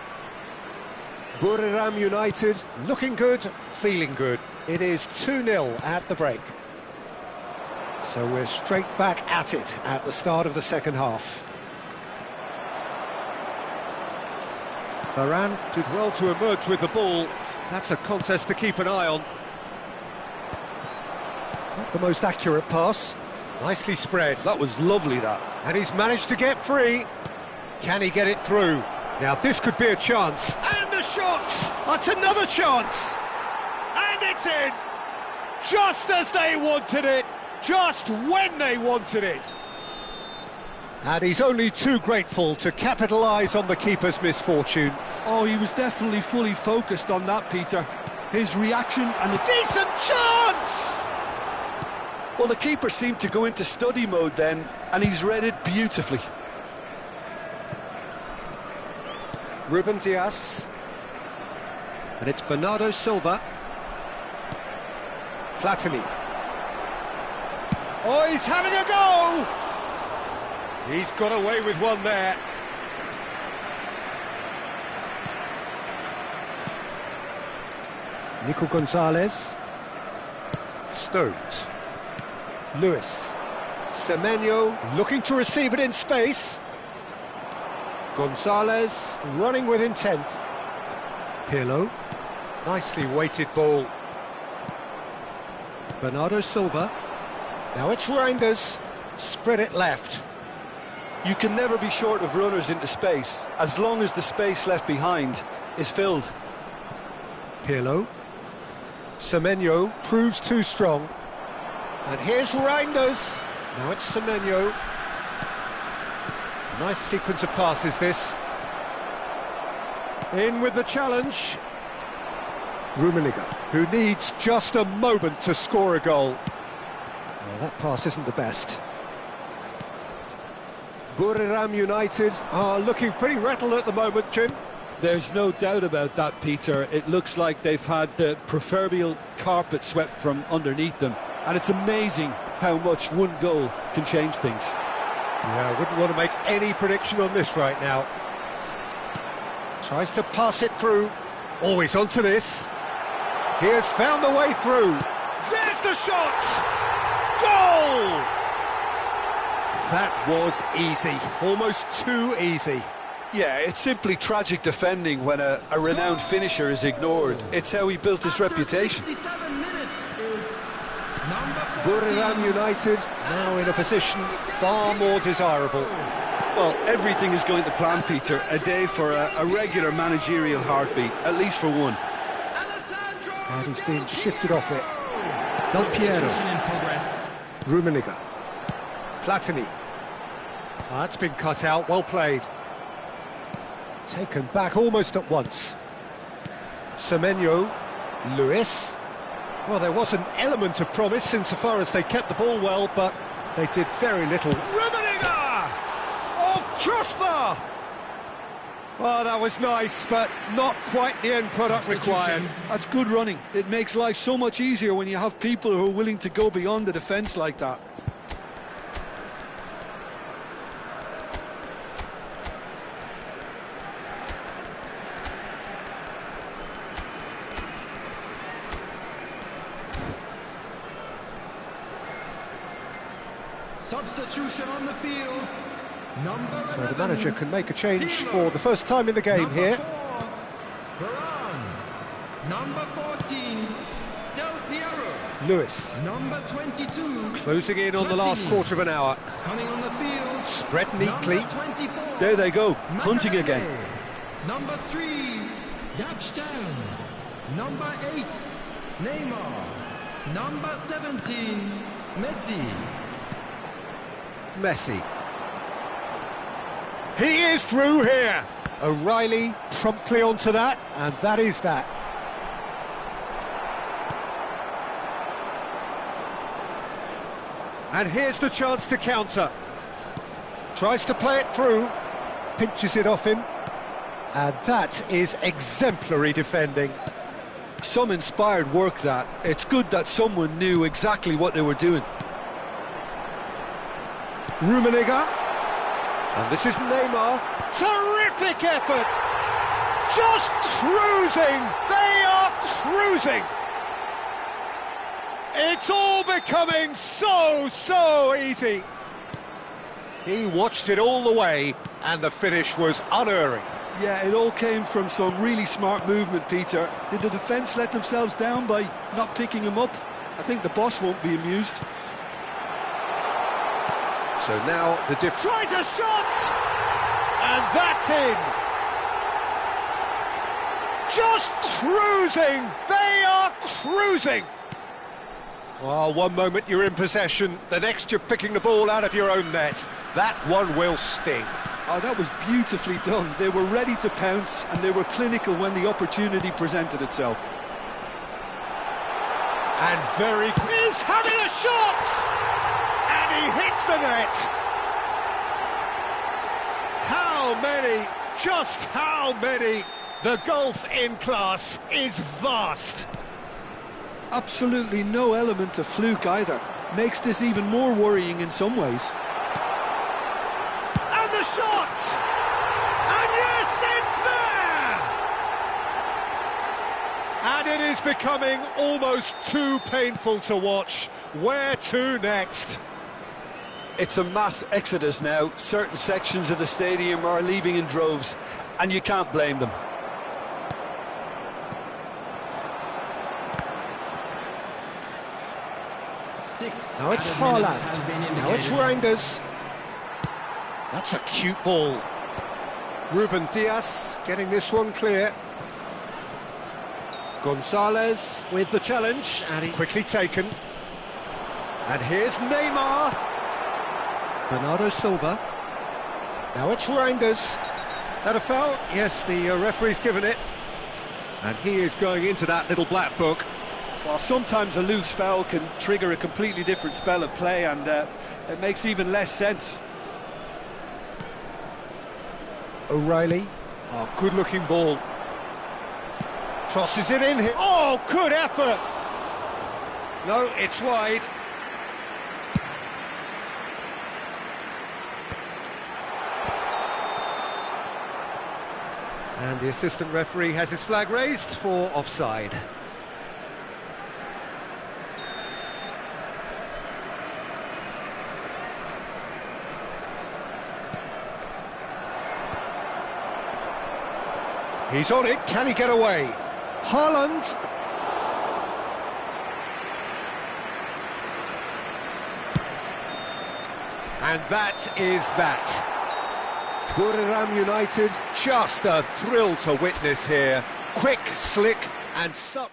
Buriram United looking good, feeling good. It is 2-0 at the break. So we're straight back at it at the start of the second half. Varane did well to emerge with the ball. That's a contest to keep an eye on. Not the most accurate pass. Nicely spread. That was lovely, that. And he's managed to get free. Can he get it through? Now this could be a chance. And a shot! That's another chance! And it's in! Just as they wanted it. Just when they wanted it. And he's only too grateful to capitalise on the keeper's misfortune. Oh, he was definitely fully focused on that, Peter. His reaction and the... Decent chance! Well, the keeper seemed to go into study mode then, and he's read it beautifully. Ruben Dias. And it's Bernardo Silva. Platini. Oh, he's having a go! He's got away with one there. Nico Gonzalez. Stones. Lewis. Semenyo looking to receive it in space. Gonzalez running with intent. Pirlo. Nicely weighted ball. Bernardo Silva. Now it's Reinders. Spread it left. You can never be short of runners into space, as long as the space left behind is filled. Pirlo. Semenyo proves too strong. And here's Reinders. Now it's Semenyo. Nice sequence of passes, this. In with the challenge. Rummenigge, who needs just a moment to score a goal. Well, that pass isn't the best. Buriram United are looking pretty rattled at the moment, Jim. There's no doubt about that, Peter. It looks like they've had the proverbial carpet swept from underneath them. And it's amazing how much one goal can change things. Yeah, I wouldn't want to make any prediction on this right now. Tries to pass it through. Oh, he's onto this. He has found the way through. There's the shot! Goal! That was easy, almost too easy. Yeah, it's simply tragic defending when a renowned finisher is ignored. It's how he built his reputation. 67 minutes is number 14. Buriram United now in a position far more desirable. Well, everything is going to plan, Peter. A day for a regular managerial heartbeat, at least for one. And he's being shifted off it. Del Piero. Rummenigge. Platini. That's been cut out, well played. Taken back almost at once. Semenyo. Lewis. Well, there was an element of promise insofar as they kept the ball well, but they did very little. Rummenigge! Oh, crossbar! Oh, that was nice, but not quite the end product required. That's good running. It makes life so much easier when you have people who are willing to go beyond the defence like that. Substitution on the field. Number So 11, the manager can make a change for the first time in the game here. Varane. Number 14, Del Piero. Lewis. Number 22, Closing in on the last quarter of an hour. coming on the field. Spread neatly. Number 24, There they go, hunting Makelele. again. Number 3, Yapstam. Number 8, Neymar. Number 17, Messi. Messi. He is through here. O'Reilly promptly onto that, and that is that. And here's the chance to counter. Tries to play it through, pinches it off him, and that is exemplary defending. Some inspired work, that. It's good that someone knew exactly what they were doing. Rummenigge. And this is Neymar. Terrific effort! Just cruising! They are cruising! It's all becoming so easy. He watched it all the way, and the finish was unerring. Yeah, it all came from some really smart movement, Peter. Did the defence let themselves down by not picking him up? I think the boss won't be amused. So now the tries a shot! And that's in! Just cruising! They are cruising! Well, one moment you're in possession, the next you're picking the ball out of your own net. That one will sting. Oh, that was beautifully done. They were ready to pounce, and they were clinical when the opportunity presented itself. And very... He's having a shot! And he hits the net! How many? Just how many? The gulf in class is vast. Absolutely no element of fluke either. Makes this even more worrying in some ways. And the shot! And yes, it's there! And it is becoming almost too painful to watch. Where to next? It's a mass exodus now. Certain sections of the stadium are leaving in droves, and you can't blame them. Now it's Haaland. Now it's Reinders. That's a cute ball. Ruben Dias getting this one clear. Gonzalez with the challenge, and he quickly taken. And here's Neymar. Bernardo Silva. Now it's Reinders. That a foul? Yes, the referee's given it. And he is going into that little black book. Well, sometimes a loose foul can trigger a completely different spell of play, and it makes even less sense. O'Reilly. Oh, good-looking ball. Crosses it in here. Oh, good effort! No, it's wide. And the assistant referee has his flag raised for offside. He's on it, can he get away? Haaland! And that is that. Buriram United, just a thrill to witness here. Quick, slick, and such...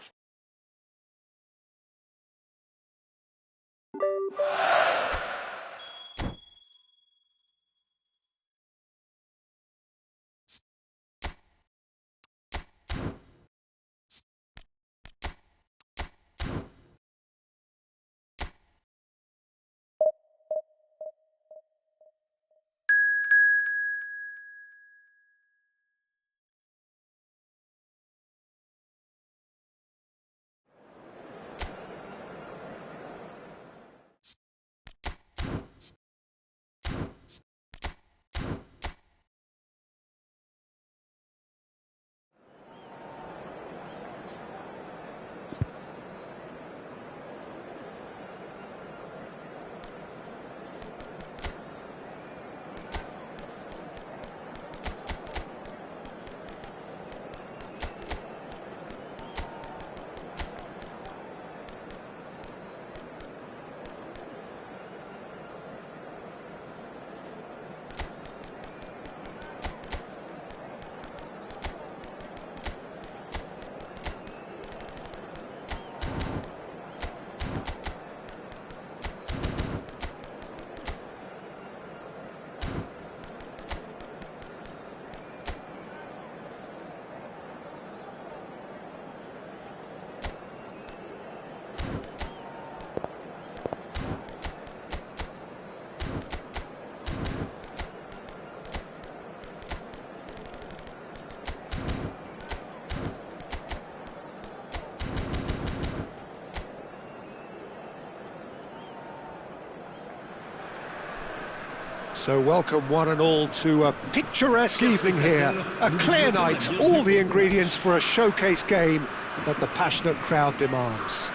So welcome one and all to a picturesque evening here, a clear night, all the ingredients for a showcase game that the passionate crowd demands.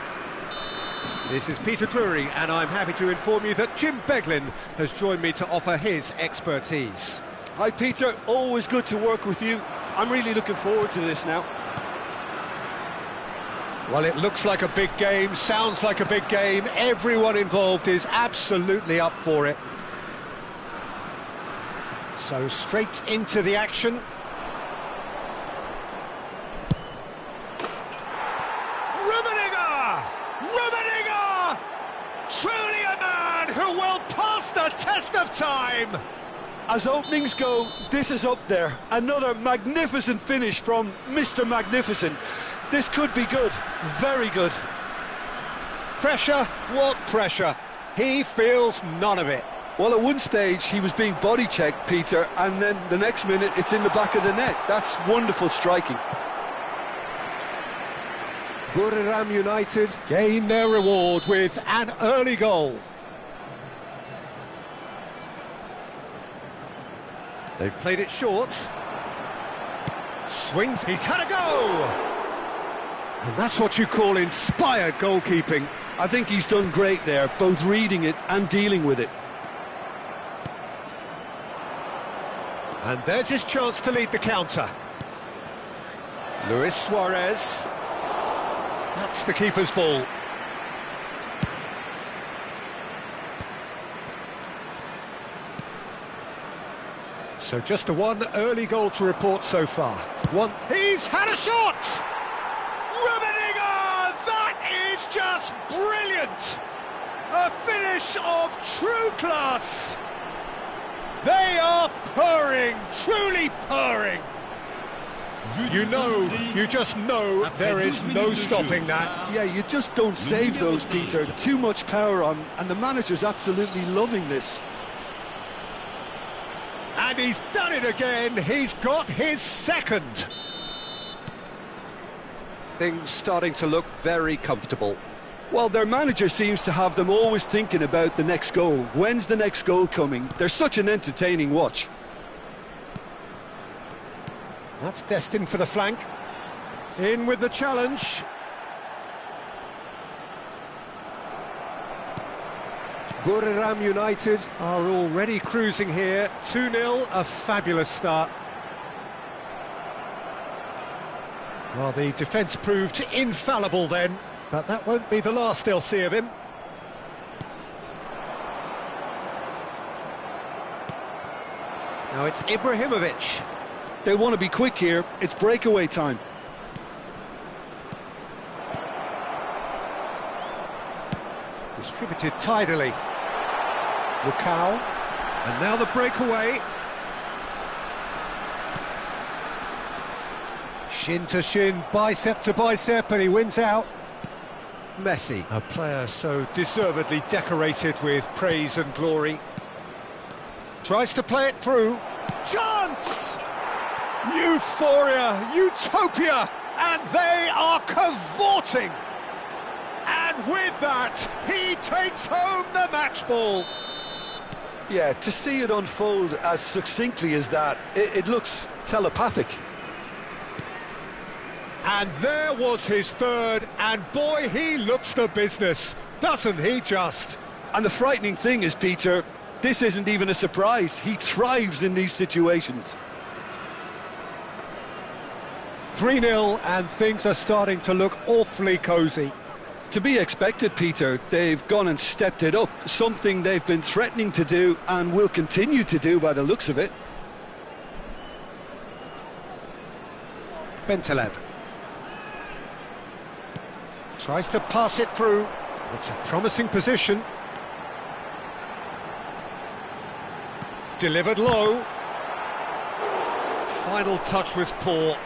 This is Peter Drury, and I'm happy to inform you that Jim Beglin has joined me to offer his expertise. Hi Peter, always good to work with you. I'm really looking forward to this now. Well, it looks like a big game, sounds like a big game, everyone involved is absolutely up for it. So straight into the action. Rummenigge! Rummenigge! Truly a man who will pass the test of time! As openings go, this is up there. Another magnificent finish from Mr. Magnificent. This could be good, very good. Pressure? What pressure? He feels none of it. Well, at one stage he was being body-checked, Peter, and then the next minute it's in the back of the net. That's wonderful striking. Buriram United gain their reward with an early goal. They've played it short. Swings, he's had a go! And that's what you call inspired goalkeeping. I think he's done great there, both reading it and dealing with it. And there's his chance to lead the counter. Luis Suarez. That's the keeper's ball. So just a one early goal to report so far. One. He's had a shot! Rummenigge! That is just brilliant! A finish of true class! They are purring, truly purring. You just know there is no stopping that. Yeah, you just don't save those, Peter. Too much power on, and the manager's absolutely loving this. And he's done it again. He's got his second. Things starting to look very comfortable. Well, their manager seems to have them always thinking about the next goal. When's the next goal coming? They're such an entertaining watch. That's destined for the flank. In with the challenge. Buriram United are already cruising here. 2-0, a fabulous start. Well, the defence proved infallible then, but that won't be the last they'll see of him. Now it's Ibrahimovic. They want to be quick here. It's breakaway time. Distributed tidily. Lukau. And now the breakaway. Shin to shin, bicep to bicep, and he wins out. Messi, a player so deservedly decorated with praise and glory. Tries to play it through. Chance! Euphoria, utopia, and they are cavorting. And with that, he takes home the match ball. Yeah, to see it unfold as succinctly as that, it looks telepathic. And there was his third, and boy, he looks the business, doesn't he just? And the frightening thing is, Peter, this isn't even a surprise. He thrives in these situations. 3-0, and things are starting to look awfully cosy. To be expected, Peter. They've gone and stepped it up, something they've been threatening to do and will continue to do by the looks of it. Bentaleb tries to pass it through. It's a promising position. Delivered low. Final touch was poor.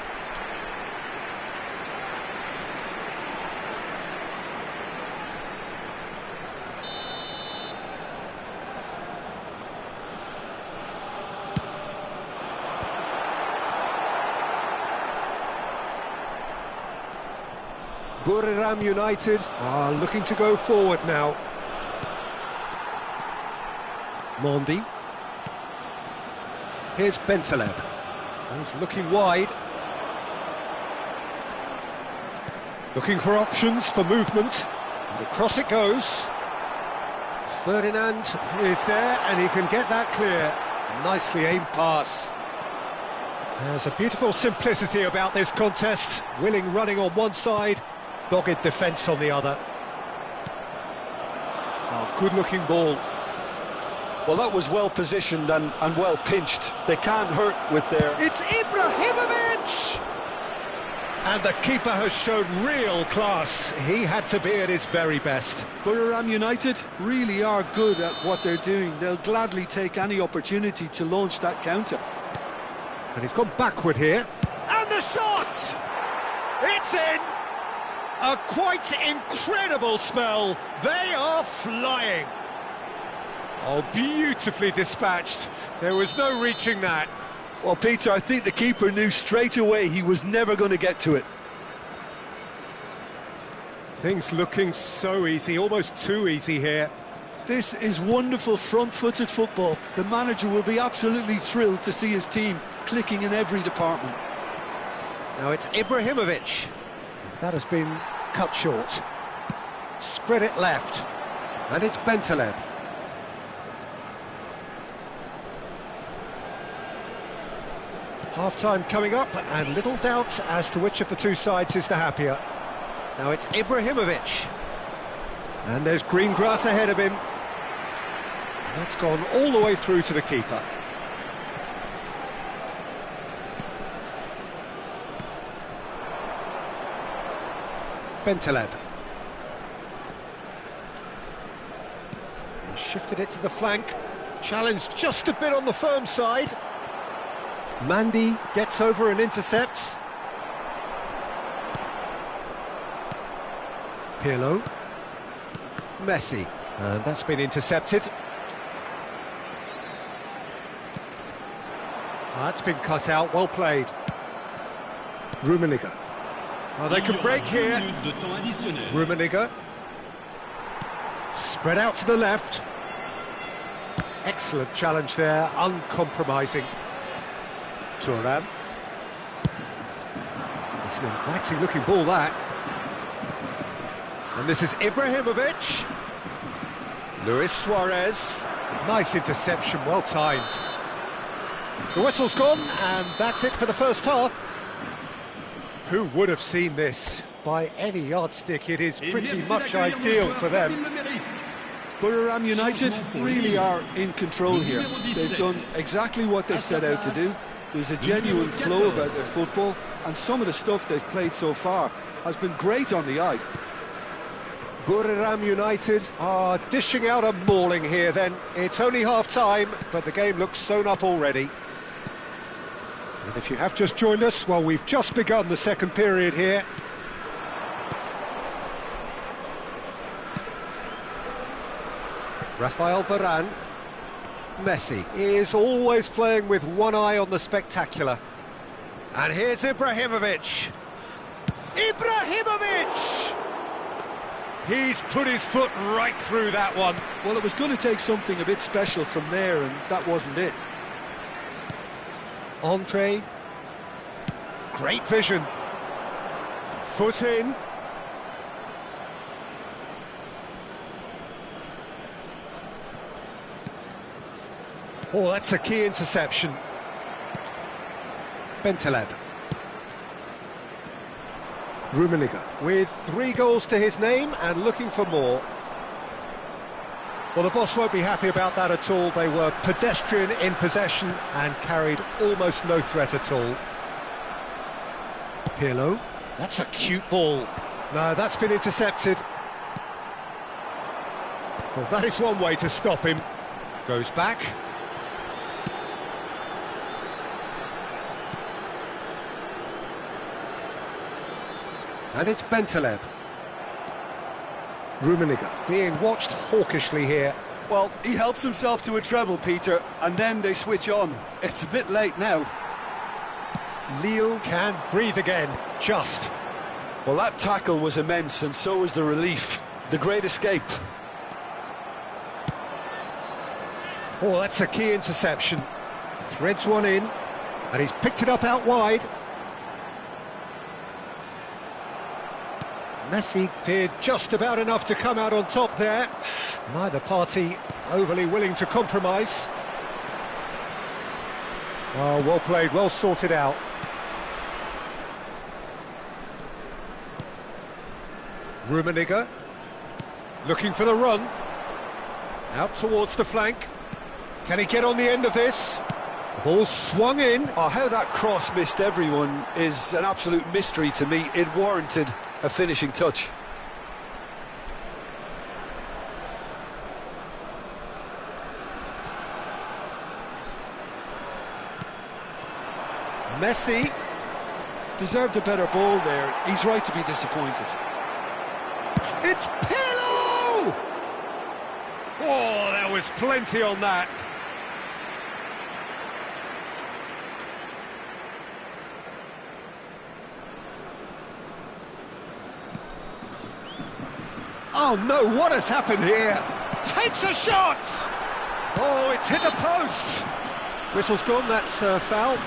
Buriram United are looking to go forward now. Mondi. Here's Bentaleb. He's looking wide. Looking for options for movement. And across it goes. Ferdinand is there, and he can get that clear. Nicely aimed pass. There's a beautiful simplicity about this contest. Willing running on one side, dogged defence on the other. Oh, good-looking ball. Well, that was well positioned and well pinched. They can't hurt with their... It's Ibrahimovic! And the keeper has shown real class. He had to be at his very best. Buriram United really are good at what they're doing. They'll gladly take any opportunity to launch that counter. And he's gone backward here. And the shot! It's in! A quite incredible spell. They are flying. Oh, beautifully dispatched. There was no reaching that. Well, Peter, I think the keeper knew straight away he was never going to get to it. Things looking so easy, almost too easy here. This is wonderful front-footed football. The manager will be absolutely thrilled to see his team clicking in every department. Now it's Ibrahimovic. That has been cut short. Spread it left. And it's Bentaleb. Half-time coming up, and little doubt as to which of the two sides is the happier. Now it's Ibrahimovic. And there's green grass ahead of him. That's gone all the way through to the keeper. Bentaleb. He shifted it to the flank. Challenged just a bit on the firm side. Mandy gets over and intercepts. Pirlo. Messi. And that's been intercepted. That's been cut out, well played. Rummenigge. Oh, they could break here. Rummenigge. Spread out to the left. Excellent challenge there, uncompromising. Thuram. It's an inviting looking ball, that. And this is Ibrahimovic. Luis Suarez. Nice interception, well timed. The whistle's gone, and that's it for the first half. Who would have seen this? By any yardstick, it is pretty much ideal for them. Buriram United really are in control here. They've done exactly what they set out to do. There's a genuine flow about their football, and some of the stuff they've played so far has been great on the eye. Buriram United are dishing out a mauling here then. It's only half-time, but the game looks sewn up already. And if you have just joined us, well, we've just begun the second period here. Rafael Varane. Messi is always playing with one eye on the spectacular. And here's Ibrahimovic. Ibrahimovic! He's put his foot right through that one. Well, it was going to take something a bit special from there, and that wasn't it. Andre. Great vision. Foot in. Oh, that's a key interception. Bentaleb. Rummenigge with 3 goals to his name and looking for more. Well, the boss won't be happy about that at all. They were pedestrian in possession and carried almost no threat at all. Pirlo. That's a cute ball. No, that's been intercepted. Well, that is one way to stop him. Goes back. And it's Bentaleb. Rummenigge being watched hawkishly here. Well, he helps himself to a treble, Peter, and then they switch on. It's a bit late now. Lille can breathe again, just. Well, that tackle was immense, and so was the relief. The great escape. Oh, that's a key interception. Threads one in, and he's picked it up out wide. Messi did just about enough to come out on top there. Neither party overly willing to compromise. Oh, well played, well sorted out. Rummenigge looking for the run. Out towards the flank. Can he get on the end of this? The ball swung in. Oh, how that cross missed everyone is an absolute mystery to me. It warranted a finishing touch. Messi deserved a better ball there. He's right to be disappointed. It's Pirlo! Oh, there was plenty on that. Oh no, what has happened here? Takes a shot! Oh, it's hit the post! Whistle's gone, that's foul.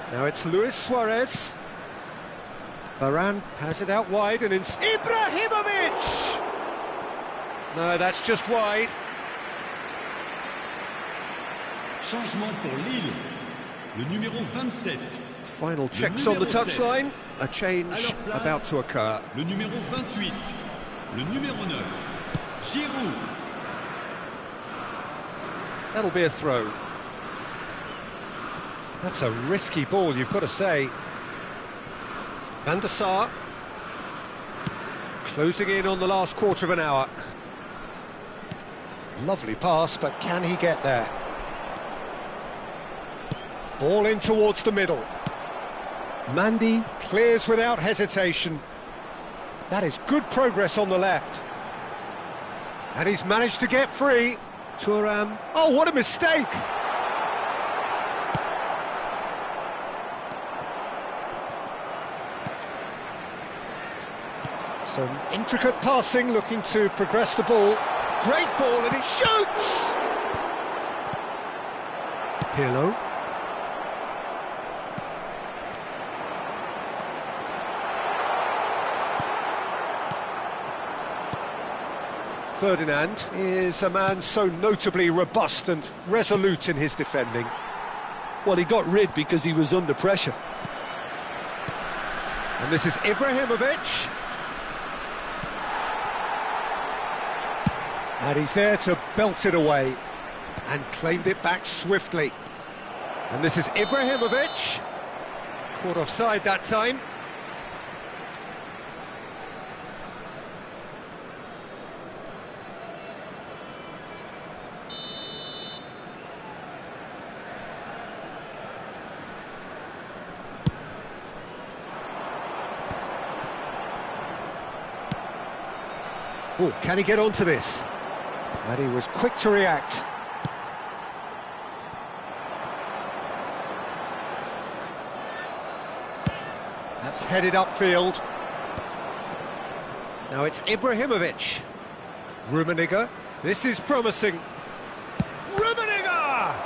Now it's Luis Suarez. Varane has it out wide and it's Ibrahimovic! No, that's just wide. Changement pour Lille. Le numéro 27. Final checks on the touchline. A change about to occur. Le numéro 28, le numéro 9, Giroud. That'll be a throw. That's a risky ball, you've got to say. Van der Sar. Closing in on the last quarter of an hour. Lovely pass, but can he get there? Ball in towards the middle. Mandy clears without hesitation. That is good progress on the left. And he's managed to get free. Thuram. Oh, what a mistake! Some intricate passing, looking to progress the ball. Great ball, and he shoots! Pirlo. Ferdinand is a man so notably robust and resolute in his defending. Well, he got rid because he was under pressure. And this is Ibrahimovic. And he's there to belt it away. And claimed it back swiftly. And this is Ibrahimovic. Caught offside that time. Oh, can he get onto this? And he was quick to react. That's headed upfield. Now it's Ibrahimovic. Rummenigge. This is promising. Rummenigge!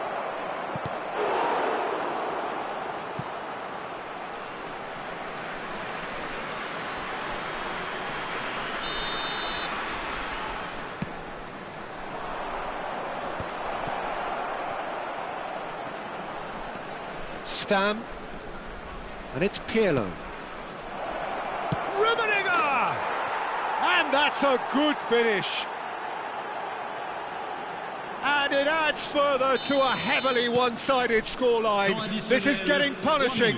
Stam, and it's Pirlo. Rummenigge! And that's a good finish. And it adds further to a heavily one-sided scoreline. This is getting punishing.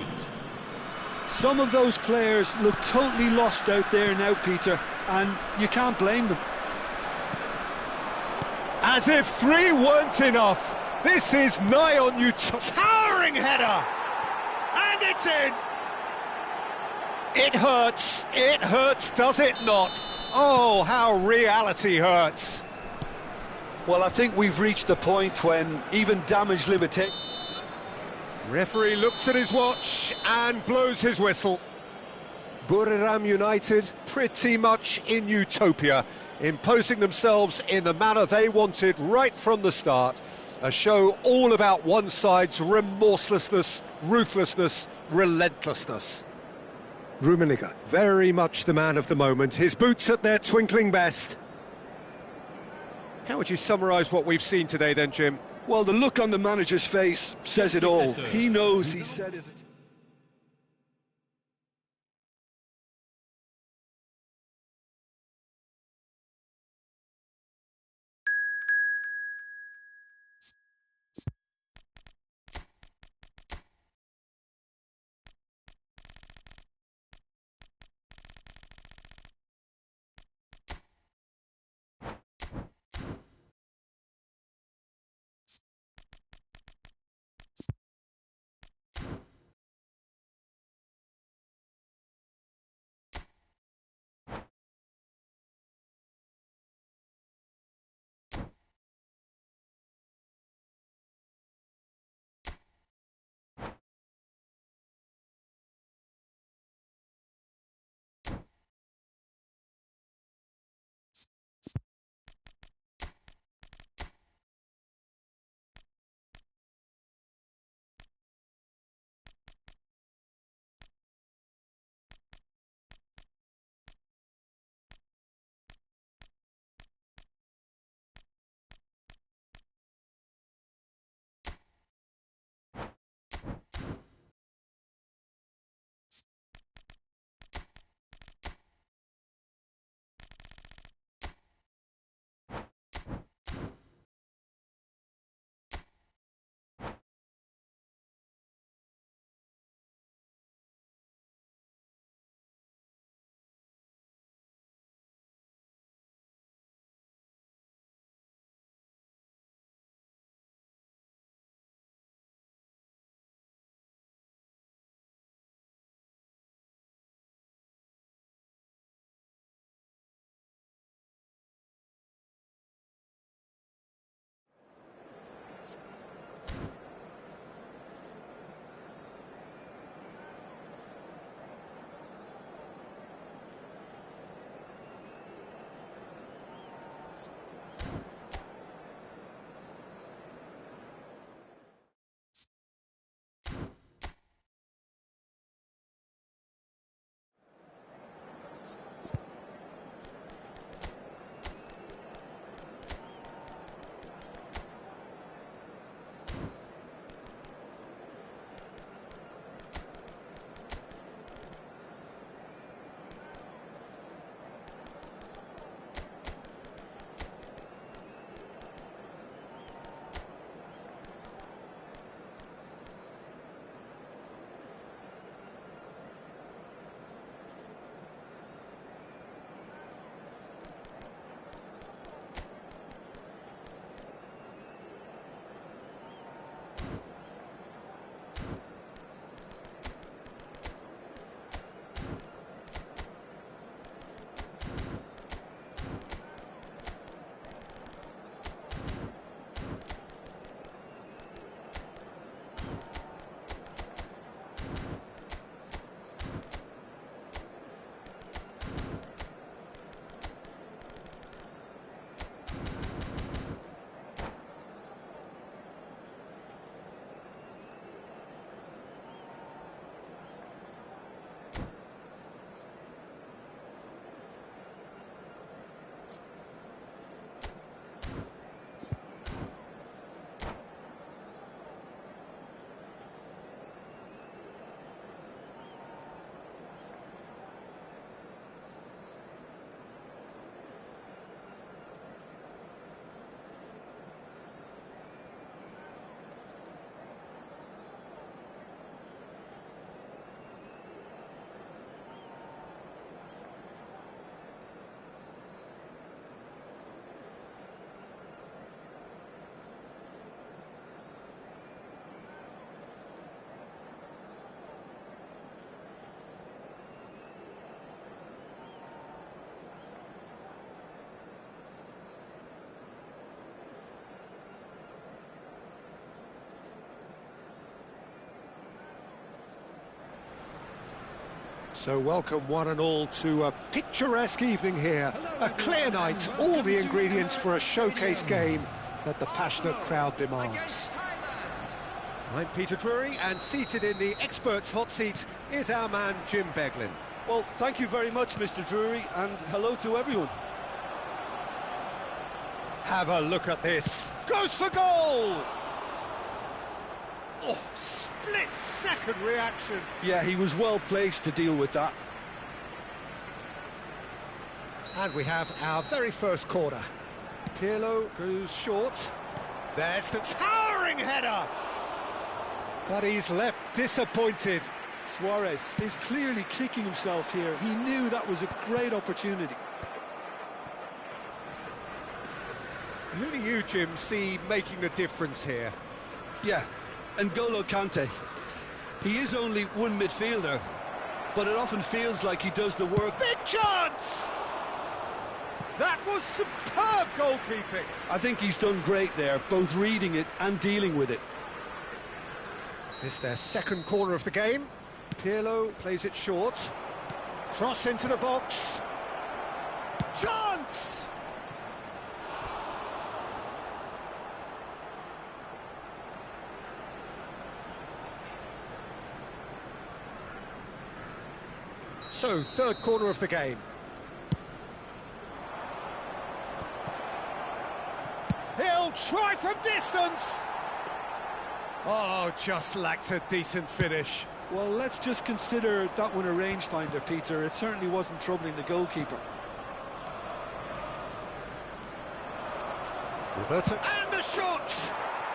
Some of those players look totally lost out there now, Peter, and you can't blame them. As if three weren't enough. This is nigh on you. Towering header! And it's in! It hurts, does it not? Oh, how reality hurts. Well, I think we've reached the point when even damage limitation... Referee looks at his watch and blows his whistle. Buriram United pretty much in utopia, imposing themselves in the manner they wanted right from the start. A show all about one side's remorselessness, ruthlessness, relentlessness. Rummenigge, very much the man of the moment, his boots at their twinkling best. How would you summarise what we've seen today then, Jim? Well, the look on the manager's face says it all. He knows he said his... So welcome one and all to a picturesque evening here, a clear night, all the ingredients for a showcase game that the passionate crowd demands. I'm Peter Drury, and seated in the experts' hot seat is our man Jim Beglin. Well, thank you very much, Mr. Drury, and hello to everyone. Have a look at this. Goes for goal! Oh, split-second reaction. Yeah, he was well placed to deal with that. And we have our very first corner. Pirlo goes short. There's the towering header. But he's left disappointed. Suarez is clearly kicking himself here. He knew that was a great opportunity. Who do you, Jim, see making the difference here? Yeah, N'Golo Kante. He is only one midfielder, but it often feels like he does the work. Big chance! That was superb goalkeeping. I think he's done great there, both reading it and dealing with it. It's their second corner of the game. Pirlo plays it short. Cross into the box. Chance! So, third corner of the game. He'll try from distance! Oh, just lacked a decent finish. Well, let's just consider that one a rangefinder, Peter. It certainly wasn't troubling the goalkeeper. Roberto. And a shot!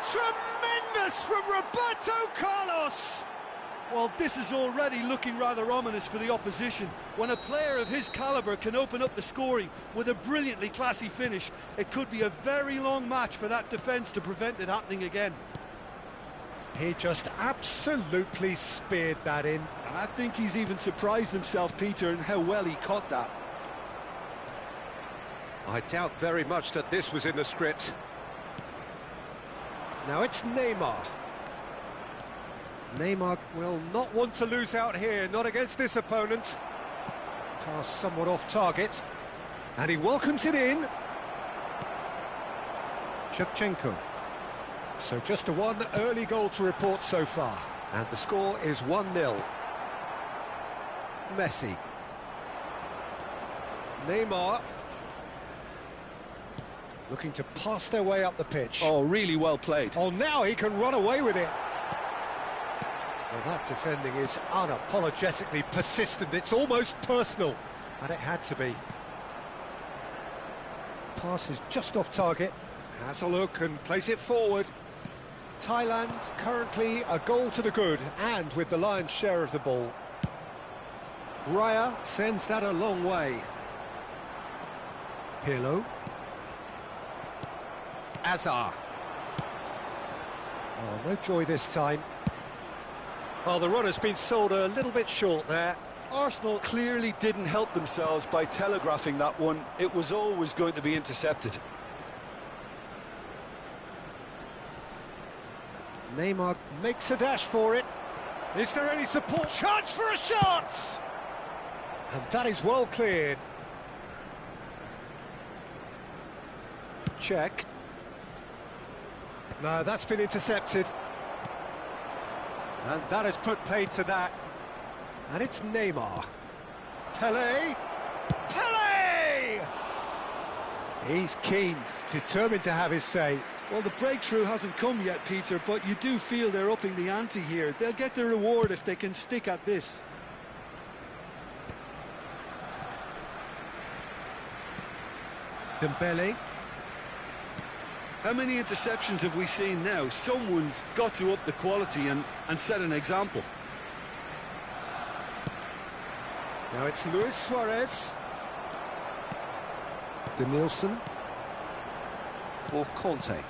Tremendous from Roberto Carlos! Well, this is already looking rather ominous for the opposition. When a player of his calibre can open up the scoring with a brilliantly classy finish, it could be a very long match for that defence to prevent it happening again. He just absolutely speared that in. And I think he's even surprised himself, Peter, in how well he caught that. I doubt very much that this was in the script. Now it's Neymar. Neymar will not want to lose out here, not against this opponent. Pass somewhat off target. And he welcomes it in. Shevchenko. So just the one early goal to report so far. And the score is 1-0. Messi. Neymar. Looking to pass their way up the pitch. Oh, really well played. Oh, now he can run away with it. Well, that defending is unapologetically persistent. It's almost personal, and it had to be. Pass is just off target. Has a look and plays it forward. Thailand currently a goal to the good, and with the lion's share of the ball. Raya sends that a long way. Pirlo. Azar. Oh, no joy this time. Well, the run has been sold a little bit short there. Arsenal clearly didn't help themselves by telegraphing that one. It was always going to be intercepted. Neymar makes a dash for it. Is there any support? Chance for a shot! And that is well cleared. Check. No, that's been intercepted. And that has put paid to that. And it's Neymar. Pelé! Pelé! He's keen, determined to have his say. Well, the breakthrough hasn't come yet, Peter, but you do feel they're upping the ante here. They'll get their reward if they can stick at this. Dembele. How many interceptions have we seen now? Someone's got to up the quality and set an example. Now it's Luis Suarez. Denilson. For Conte.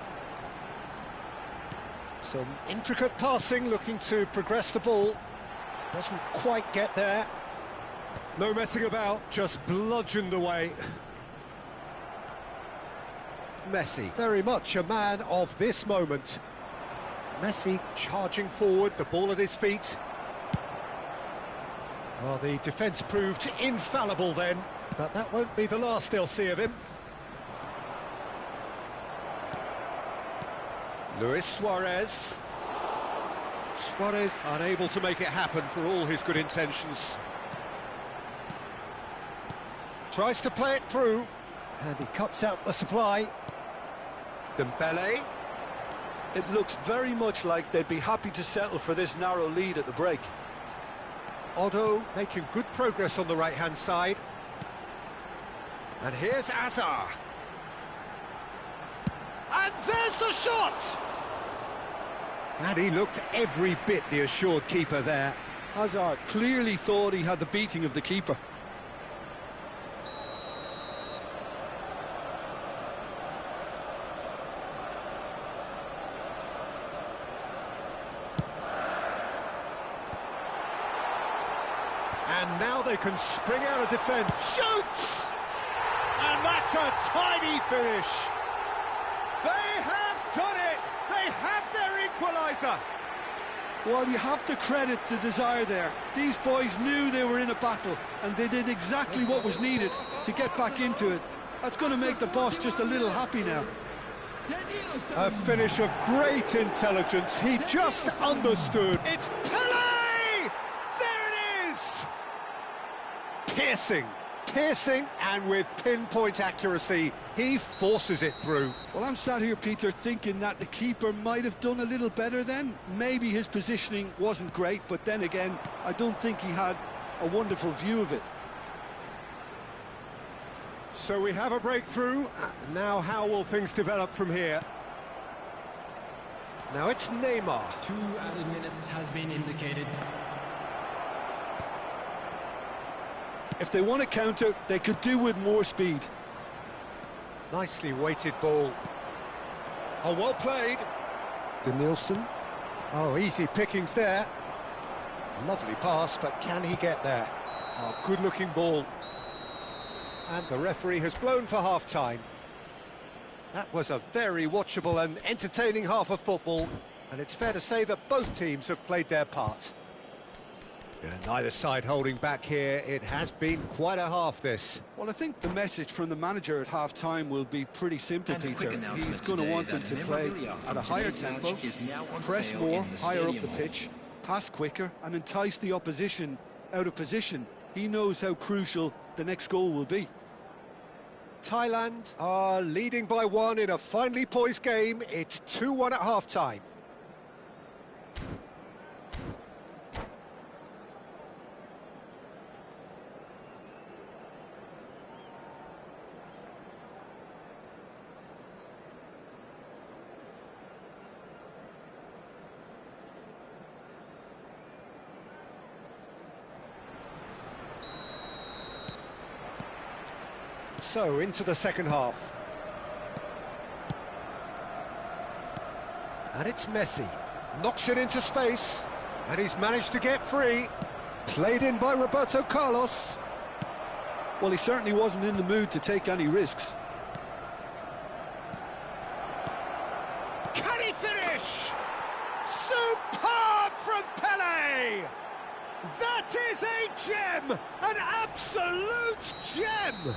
Some intricate passing, looking to progress the ball. Doesn't quite get there. No messing about, just bludgeoned away. Messi, very much a man of this moment. Messi charging forward, the ball at his feet. Well, the defence proved infallible then, but that won't be the last they'll see of him. Luis Suarez. Suarez unable to make it happen for all his good intentions. Tries to play it through, and he cuts out the supply. Dembele. It looks very much like they'd be happy to settle for this narrow lead at the break. Otto making good progress on the right-hand side. And here's Azar. And there's the shot! And he looked every bit the assured keeper there. Hazard clearly thought he had the beating of the keeper. And now they can spring out of defence. Shoots! And that's a tiny finish. They have done it! They have their equaliser! Well, you have to credit the desire there. These boys knew they were in a battle, and they did exactly what was needed to get back into it. That's going to make the boss just a little happy now. A finish of great intelligence. He just understood. It's Pele! There it is! Piercing, and with pinpoint accuracy, he forces it through. Well, I'm sat here, Peter, thinking that the keeper might have done a little better then. Maybe his positioning wasn't great, but then again, I don't think he had a wonderful view of it. So we have a breakthrough. Now how will things develop from here? Now it's Neymar. 2 added minutes has been indicated. If they want to counter, they could do with more speed. Nicely weighted ball. Oh, well played. Denilson. Oh, easy pickings there. Lovely pass, but can he get there? Oh, good-looking ball. And the referee has blown for half-time. That was a very watchable and entertaining half of football, and it's fair to say that both teams have played their part. Yeah, neither side holding back here. It has been quite a half, this. Well, I think the message from the manager at half-time will be pretty simple, Peter. He's going to want them to play at a higher tempo, press more, higher up the pitch, pass quicker, and entice the opposition out of position. He knows how crucial the next goal will be. Thailand are leading by 1 in a finely poised game. It's 2-1 at half-time. So, into the second half. And it's Messi. Knocks it into space. And he's managed to get free. Played in by Roberto Carlos. Well, he certainly wasn't in the mood to take any risks. Can he finish? Superb from Pele! That is a gem! An absolute gem!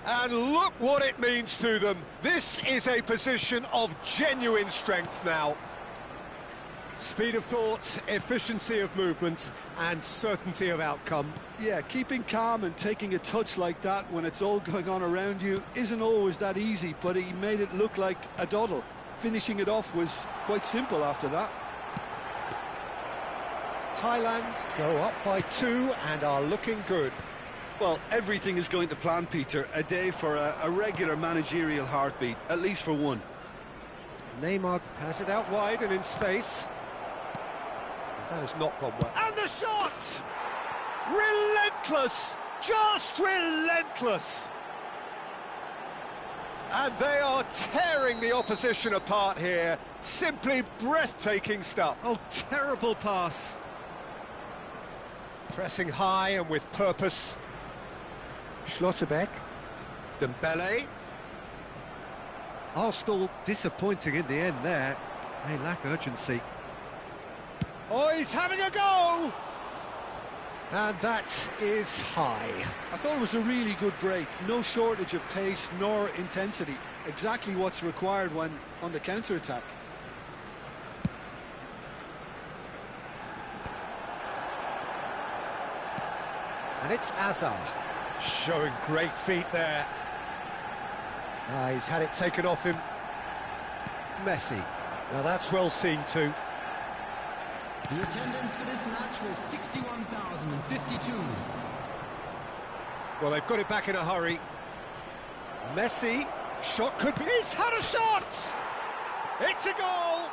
And look what it means to them. This is a position of genuine strength now. Speed of thought, efficiency of movement, and certainty of outcome. Yeah, keeping calm and taking a touch like that when it's all going on around you isn't always that easy, but he made it look like a doddle. Finishing it off was quite simple after that. Thailand go up by 2 and are looking good. Well, everything is going to plan, Peter. A day for a regular managerial heartbeat, at least for one. Neymar has it out wide and in space. That has not gone well. And the shot! Relentless! Just relentless! And they are tearing the opposition apart here. Simply breathtaking stuff. Oh, terrible pass. Pressing high and with purpose. Schlotterbeck. Dembele. Arsenal disappointing in the end there. They lack urgency. Oh, he's having a go! And that is high. I thought it was a really good break. No shortage of pace nor intensity. Exactly what's required when on the counter-attack. And it's Azar, showing great feet there. He's had it taken off him. Messi. Now that's well seen too. The attendance for this match was 61,052. Well, they've got it back in a hurry. Messi, shot could be... He's had a shot! It's a goal!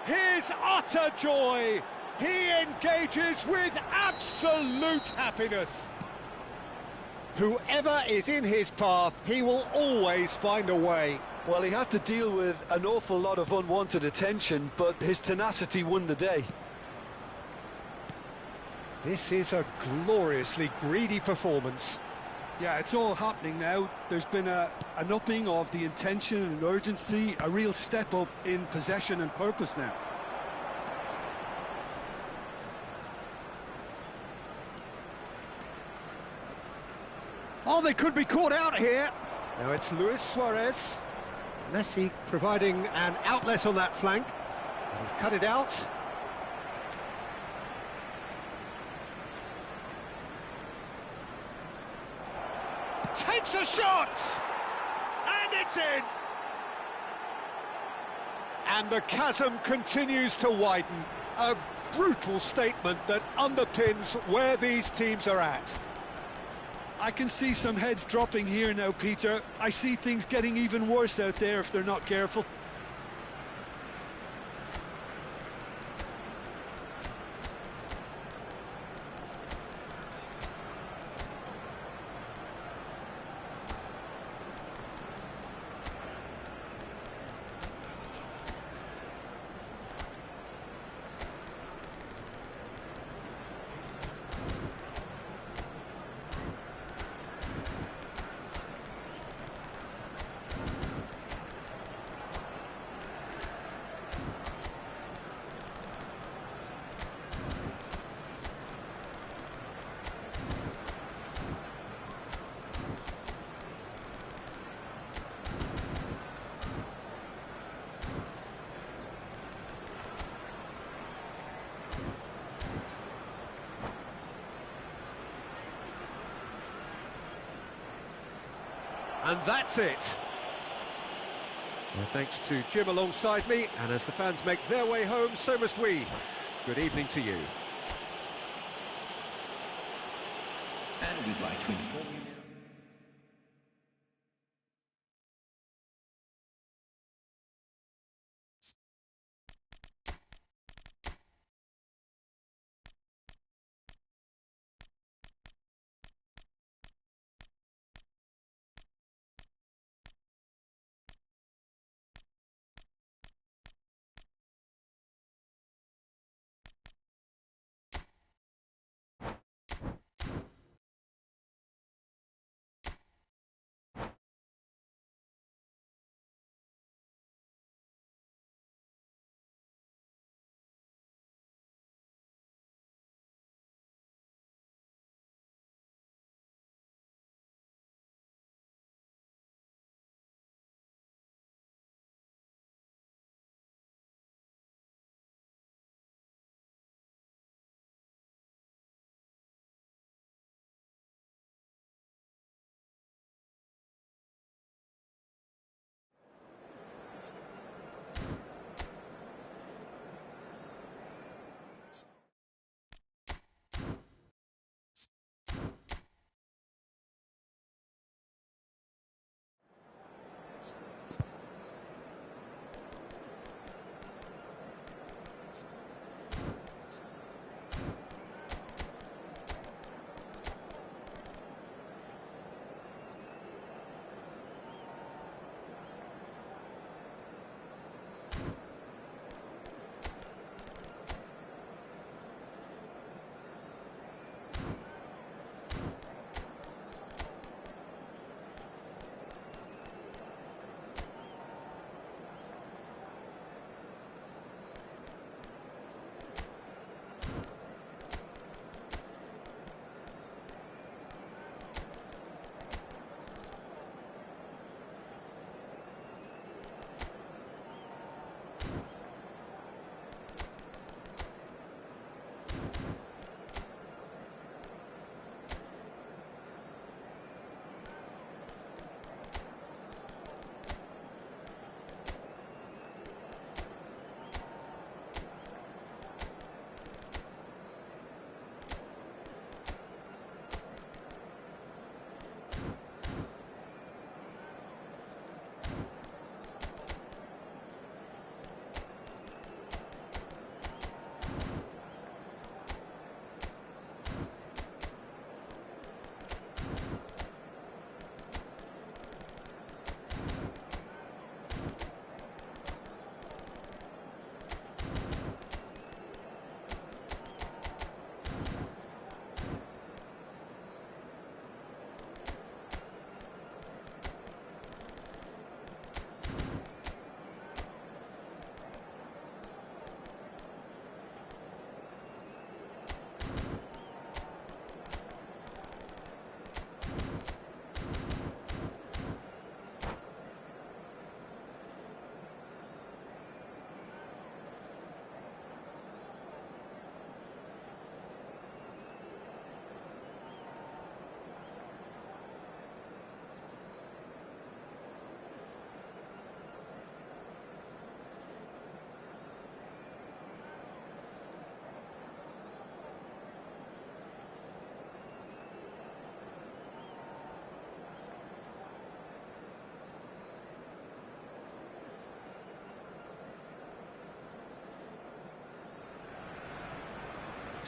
His utter joy! He engages with absolute happiness. Whoever is in his path, he will always find a way. Well, he had to deal with an awful lot of unwanted attention, but his tenacity won the day. This is a gloriously greedy performance. Yeah, it's all happening now. There's been an upping of the intention and urgency, a real step up in possession and purpose now. Oh, they could be caught out here. Now it's Luis Suarez. Messi providing an outlet on that flank. He's cut it out. Takes a shot! And it's in! And the chasm continues to widen. A brutal statement that underpins where these teams are at. I can see some heads dropping here now, Peter. I see things getting even worse out there if they're not careful. And that's it. Well, thanks to Jim alongside me, and as the fans make their way home, so must we. Good evening to you. And we'd like to inform you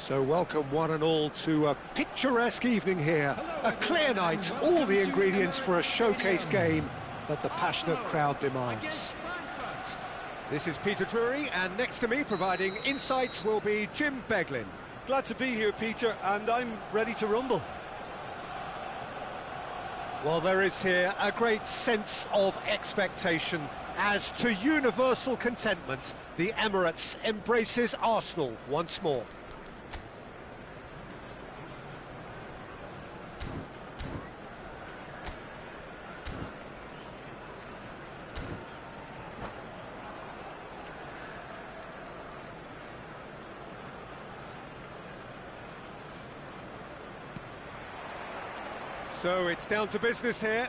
So welcome one and all to a picturesque evening here. A clear night, all the ingredients for a showcase game that the passionate crowd demands. This is Peter Drury, and next to me providing insights will be Jim Beglin. Glad to be here, Peter, and I'm ready to rumble. Well, there is here a great sense of expectation. As to universal contentment, the Emirates embraces Arsenal once more. So it's down to business here.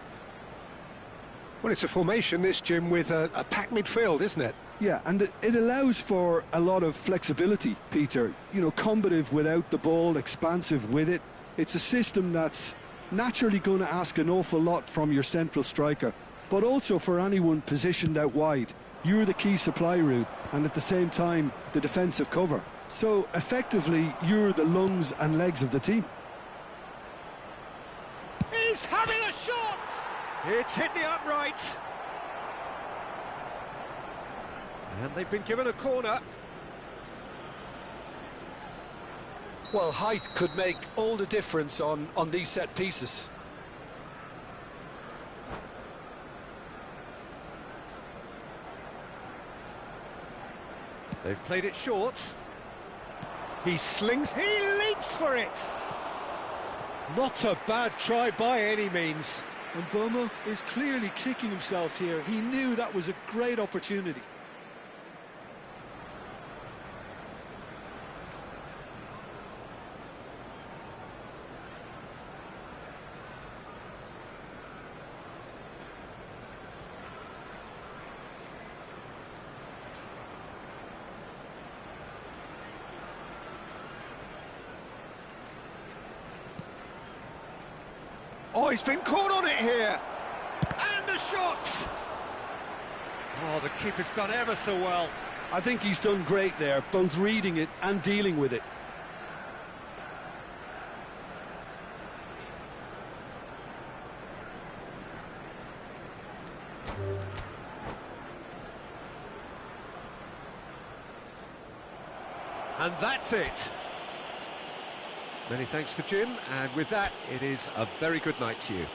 Well, it's a formation, this, Jim, with a packed midfield, isn't it? Yeah, and it allows for a lot of flexibility, Peter. You know, combative without the ball, expansive with it. It's a system that's naturally going to ask an awful lot from your central striker, but also for anyone positioned out wide. You're the key supply route, and at the same time, the defensive cover. So, effectively, you're the lungs and legs of the team. He's having a shot! It's hit the upright. And they've been given a corner. Well, height could make all the difference on these set pieces. They've played it short. He slings, he leaps for it! Not a bad try by any means. And Bomo is clearly kicking himself here. He knew that was a great opportunity. Oh, he's been caught on it here. And a shot! Oh, the keeper's done ever so well. I think he's done great there, both reading it and dealing with it. And that's it. Many thanks to Jim, and with that, it is a very good night to you.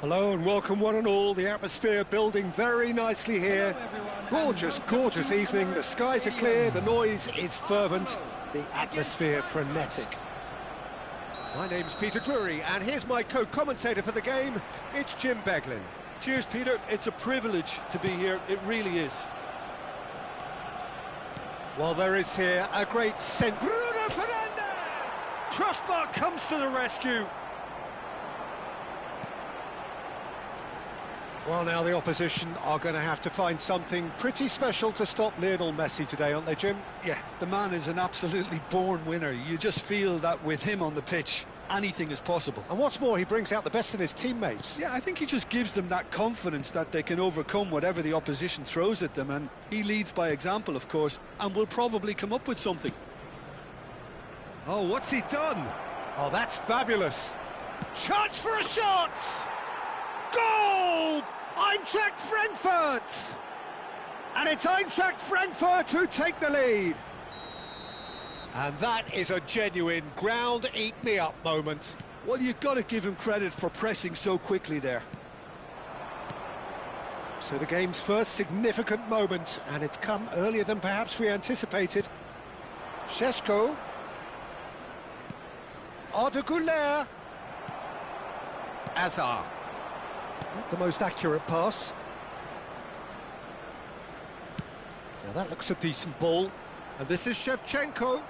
Hello and welcome one and all. The atmosphere building very nicely here. Gorgeous, gorgeous evening. The skies are clear, the noise is fervent, the atmosphere frenetic. My name's Peter Drury and here's my co-commentator for the game. It's Jim Beglin. Cheers, Peter. It's a privilege to be here. It really is. Well, there is here a great scent. Bruno Fernandes! Crossbar comes to the rescue. Well, now the opposition are going to have to find something pretty special to stop Lionel Messi today, aren't they, Jim? Yeah, the man is an absolutely born winner. You just feel that with him on the pitch, anything is possible. And what's more, he brings out the best in his teammates. Yeah, I think he just gives them that confidence that they can overcome whatever the opposition throws at them, and he leads by example, of course, and will probably come up with something. Oh, what's he done? Oh, that's fabulous. Chance for a shot! Goal! Eintracht Frankfurt! And it's Eintracht Frankfurt who take the lead. And that is a genuine ground-eat-me-up moment. Well, you've got to give him credit for pressing so quickly there. So the game's first significant moment, and it's come earlier than perhaps we anticipated. Šeško. Arda Güler. Azar. Not the most accurate pass. Now that looks a decent ball. And this is Shevchenko.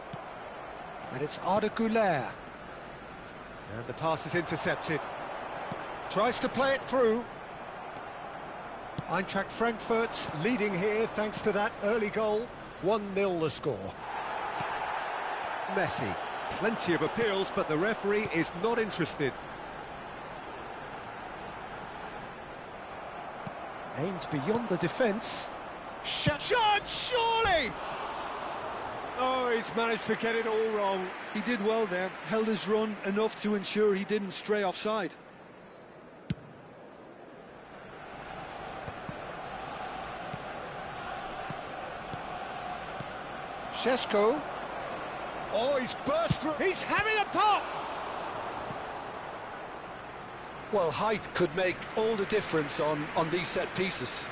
And it's Arda Güler. And the pass is intercepted. Tries to play it through. Eintracht Frankfurt leading here thanks to that early goal. 1-0 the score. Messi. Plenty of appeals, but the referee is not interested. Aimed beyond the defence. Shot, surely! Oh, he's managed to get it all wrong. He did well there, held his run enough to ensure he didn't stray offside. Šeško. Oh, he's burst through. He's having a pop! Well, height could make all the difference on these set pieces.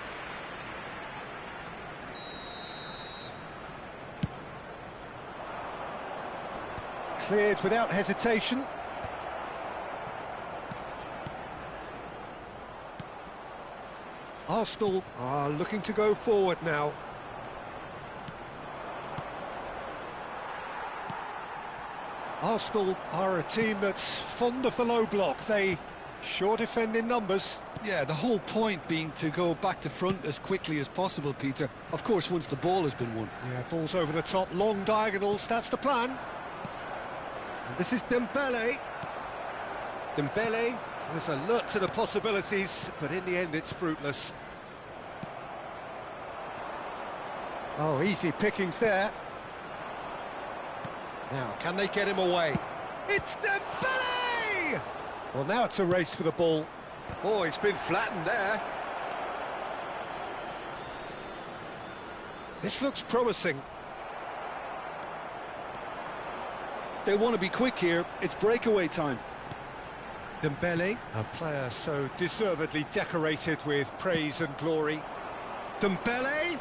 Cleared without hesitation. Arsenal are looking to go forward now. Arsenal are a team that's fond of the low block. They sure defend in numbers. Yeah, the whole point being to go back to front as quickly as possible, Peter. Of course, once the ball has been won. Yeah, balls over the top, long diagonals, that's the plan. And this is Dembele. Dembele was alert to the possibilities, but in the end it's fruitless. Oh, easy pickings there. Now, can they get him away? It's Dembele! Well, now it's a race for the ball. Oh, he's been flattened there. This looks promising. They want to be quick here. It's breakaway time. Dembele, a player so deservedly decorated with praise and glory. Dembele!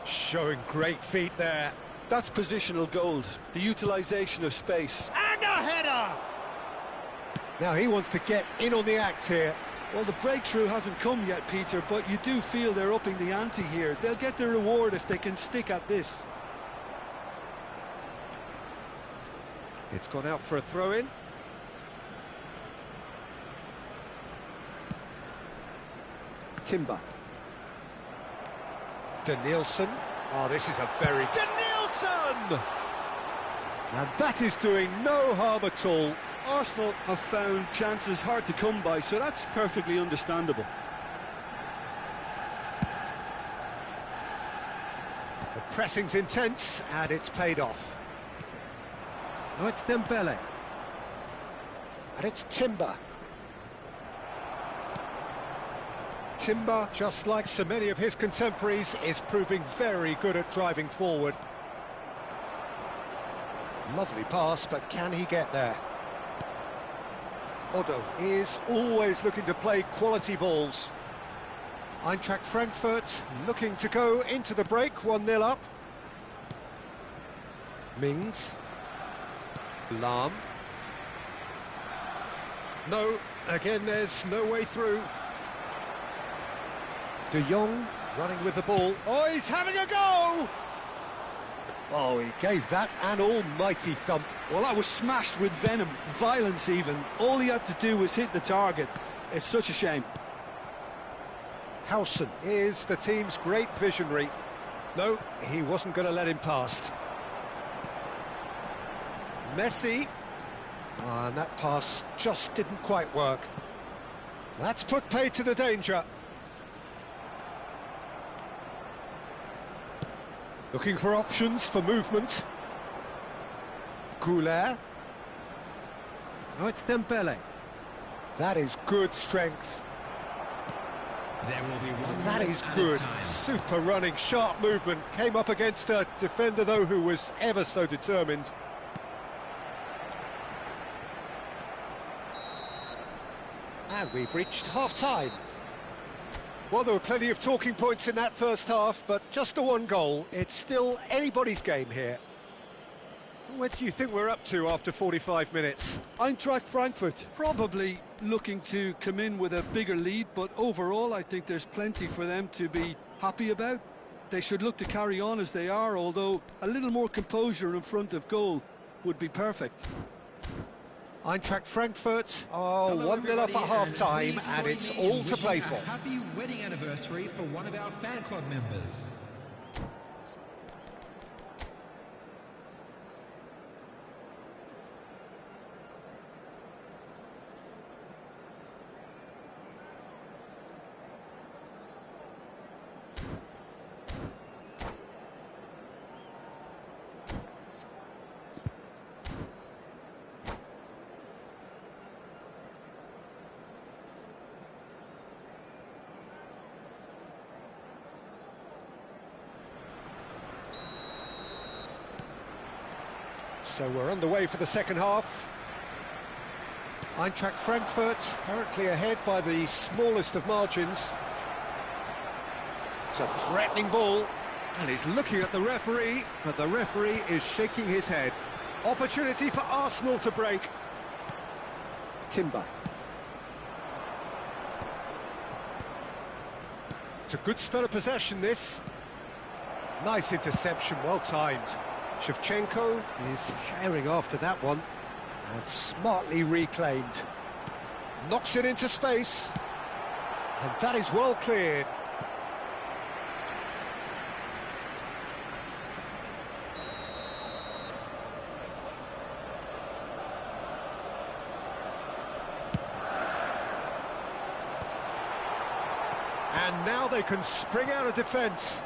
Showing great feet there. That's positional gold, the utilisation of space. And a header! Now he wants to get in on the act here. Well, the breakthrough hasn't come yet, Peter, but you do feel they're upping the ante here. They'll get their reward if they can stick at this. It's gone out for a throw-in. Timber. Danielson. Oh, this is a very... Danielson! And that is doing no harm at all. Arsenal have found chances hard to come by, so that's perfectly understandable. The pressing's intense, and it's paid off. Oh, it's Dembele. And it's Timber. Timber, just like so many of his contemporaries, is proving very good at driving forward. Lovely pass, but can he get there? Odo is always looking to play quality balls. Eintracht Frankfurt looking to go into the break, 1-0 up. Mings. Lahm. No, again there's no way through. De Jong running with the ball. Oh, he's having a go! Oh, he gave that an almighty thump. Well, that was smashed with venom, violence even. All he had to do was hit the target. It's such a shame. Howson is the team's great visionary. No, he wasn't going to let him past. Messi. And that pass just didn't quite work. That's put pay to the danger. Looking for options for movement. Goulet. Oh, it's Dembele. That is good strength. There will be one That is good. Super running, sharp movement. Came up against a defender, though, who was ever so determined. And we've reached half-time. Well, there were plenty of talking points in that first half, but just the one goal. It's still anybody's game here. What do you think we're up to after 45 minutes? Eintracht Frankfurt probably looking to come in with a bigger lead, but overall I think there's plenty for them to be happy about. They should look to carry on as they are, although a little more composure in front of goal would be perfect. Eintracht Frankfurt are 1-0 up at half-time, and it's all to play for. Happy wedding anniversary for one of our fan club members. So we're underway for the second half. Eintracht Frankfurt currently ahead by the smallest of margins. It's a threatening ball, and he's looking at the referee, but the referee is shaking his head. Opportunity for Arsenal to break. Timber. It's a good spell of possession, this. Nice interception, well timed. Shevchenko is herring after that one, and smartly reclaimed. Knocks it into space, and that is well cleared. And now they can spring out of defence.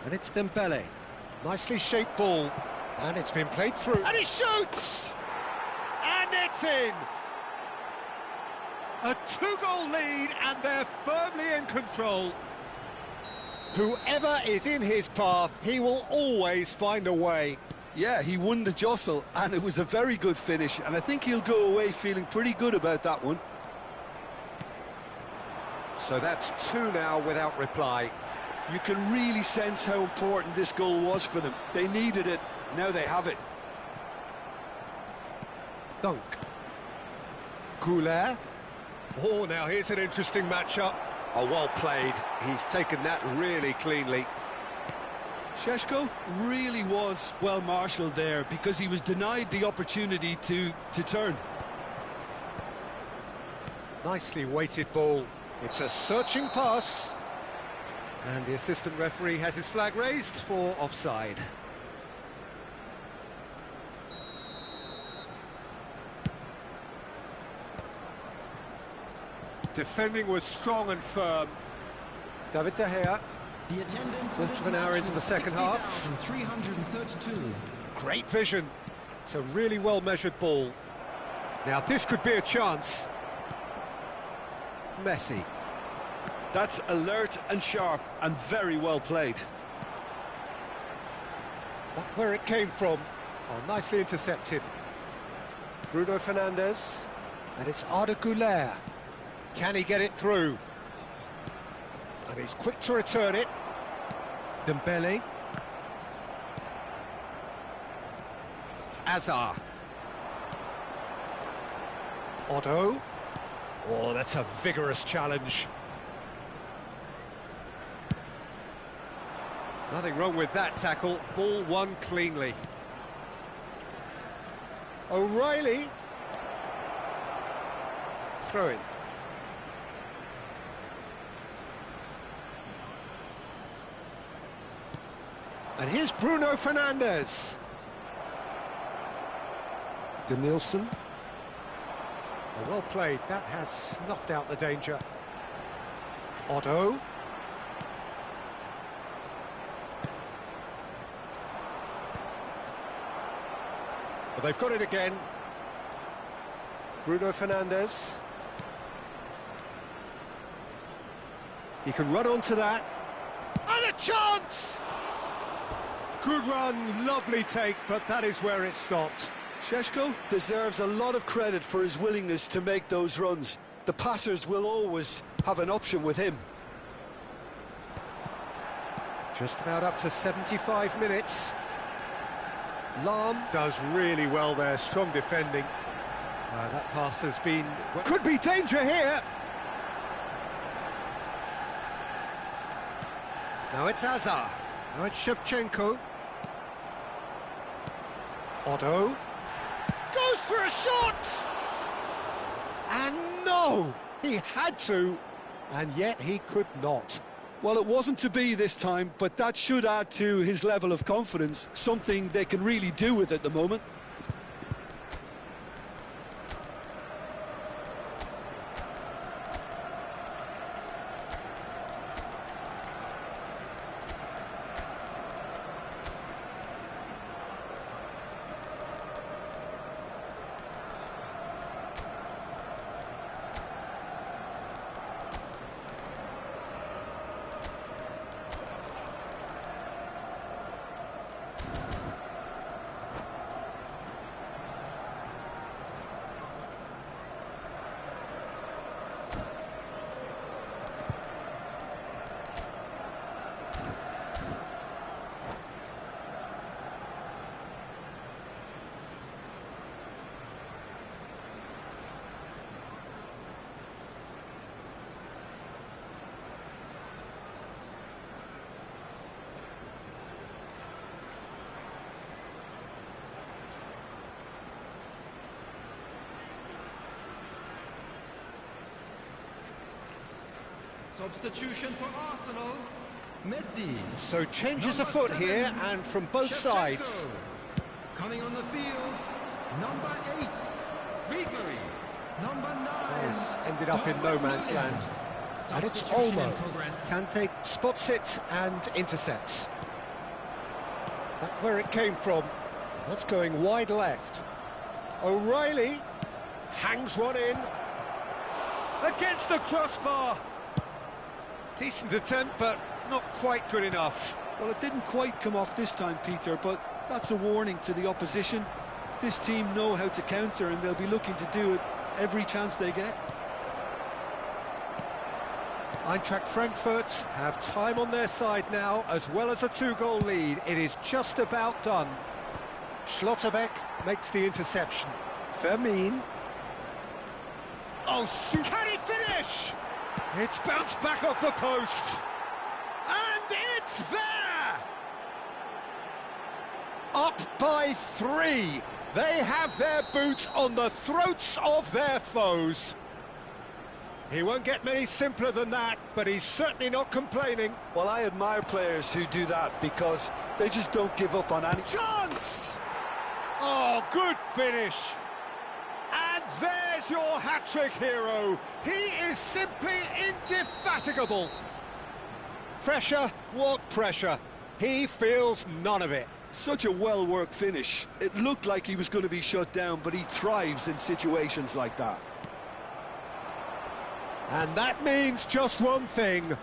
And it's Dembele. Nicely shaped ball. And it's been played through. And he shoots! And it's in! A two-goal lead, and they're firmly in control. Whoever is in his path, he will always find a way. Yeah, he won the jostle, and it was a very good finish, and I think he'll go away feeling pretty good about that one. So that's two now without reply. You can really sense how important this goal was for them. They needed it, now they have it. Dunk. Goulet. Oh, now here's an interesting matchup. Oh, well played. He's taken that really cleanly. Šeško really was well marshalled there because he was denied the opportunity to turn. Nicely weighted ball. It's a searching pass. And the assistant referee has his flag raised for offside. Defending was strong and firm. David De Gea. The attendance Quarter of an hour into the second half. 332. Great vision. It's a really well measured ball. Now this could be a chance. Messi. That's alert and sharp and very well played. Not where it came from. Oh, nicely intercepted. Bruno Fernandes. And it's Arda Güler. Can he get it through? And he's quick to return it. Dembele. Azar. Otto. Oh, that's a vigorous challenge. Nothing wrong with that tackle. Ball won cleanly. O'Reilly. Throw in. And here's Bruno Fernandes. Denilson. Oh, well played. That has snuffed out the danger. Otto. Well, they've got it again. Bruno Fernandes. He can run onto that. And a chance! Good run, lovely take, but that is where it stopped. Šeško deserves a lot of credit for his willingness to make those runs. The passers will always have an option with him. Just about up to 75 minutes. Lahm does really well there, strong defending. That pass has been... Could be danger here! Now it's Azar. Now it's Shevchenko. Otto. Goes for a shot! And no! He had to, and yet he could not. Well, it wasn't to be this time, but that should add to his level of confidence, something they can really do with at the moment. Substitution for Arsenal, Messi. So changes afoot here, and from both sides. Coming on the field, number 8, Ribery. Number 9. This ended up in no man's land. And it's Olmo. Kante spots it and intercepts. That's where it came from. That's going wide left. O'Reilly hangs one in. Against the crossbar. Decent attempt, but not quite good enough. Well, it didn't quite come off this time, Peter, but that's a warning to the opposition. This team know how to counter, and they'll be looking to do it every chance they get. Eintracht Frankfurt have time on their side now, as well as a 2-goal lead. It is just about done. Schlotterbeck makes the interception. Fermin. Oh, can he finish? It's bounced back off the post. And it's there! Up by 3. They have their boots on the throats of their foes. He won't get many simpler than that, but he's certainly not complaining. Well, I admire players who do that because they just don't give up on any Chance! Oh, good finish. And there's your hat-trick hero. He is simply indefatigable. Pressure? What pressure? He feels none of it. Such a well-worked finish. It looked like he was going to be shut down, but he thrives in situations like that. And that means just one thing,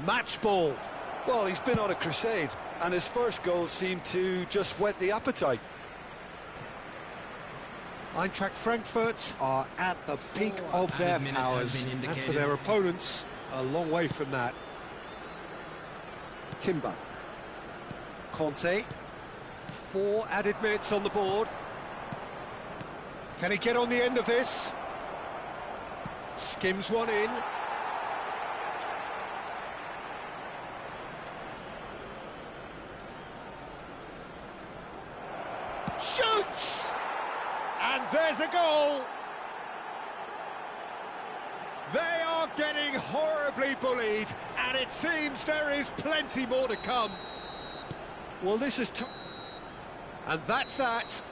match ball. Well, he's been on a crusade, and his first goal seemed to just whet the appetite. Eintracht Frankfurt are at the peak of their powers. As for their opponents, a long way from that. Timber. Conte. 4 added minutes on the board. Can he get on the end of this? Skims one in. Shoots! And there's a goal! They are getting horribly bullied, and it seems there is plenty more to come. Well, this is... And that's that.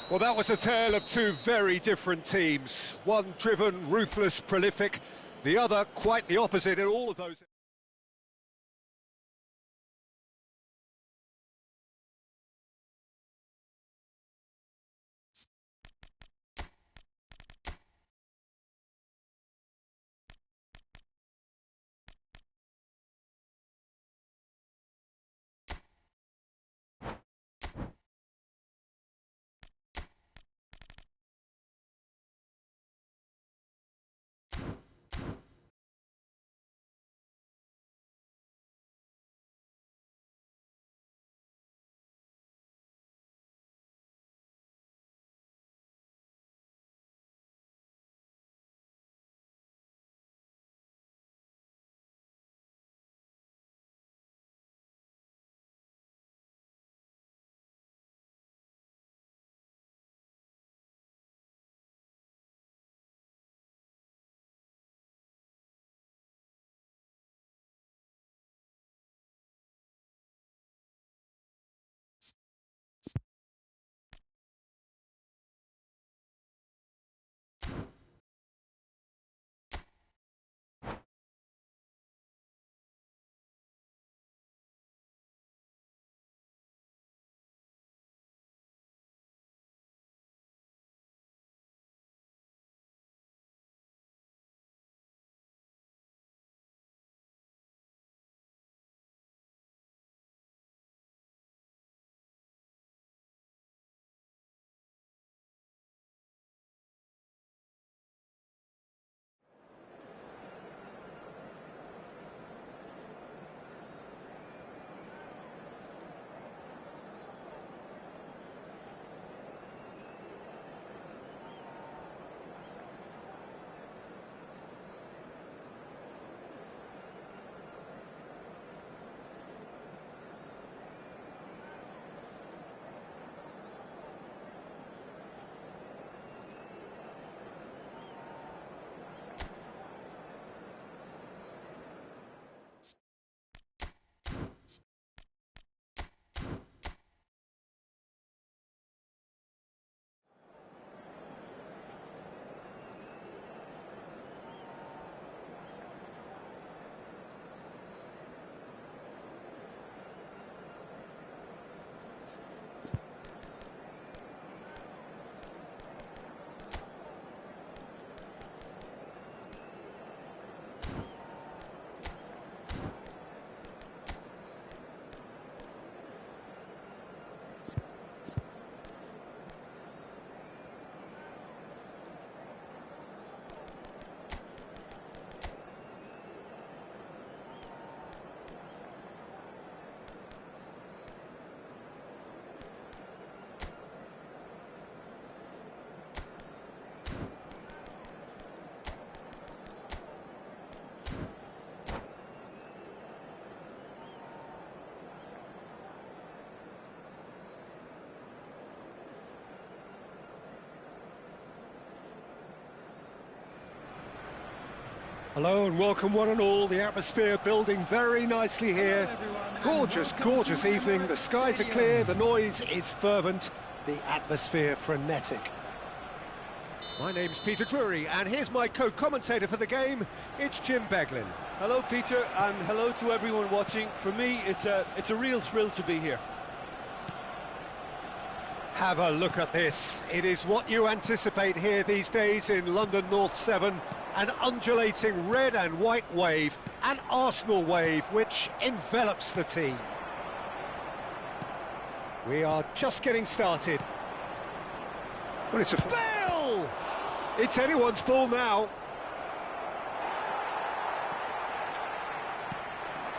Well, that was a tale of two very different teams. One driven, ruthless, prolific. The other quite the opposite in all of those... Hello and welcome one and all. The atmosphere building very nicely here. Gorgeous, gorgeous evening. The skies are clear, the noise is fervent, the atmosphere frenetic. My name's Peter Drury, and here's my co-commentator for the game. It's Jim Beglin. Hello, Peter, and hello to everyone watching. For me, it's a real thrill to be here. Have a look at this. It is what you anticipate here these days in London North 7. An undulating red and white wave, an Arsenal wave which envelops the team. We are just getting started. Well, it's a fail! It's anyone's ball now.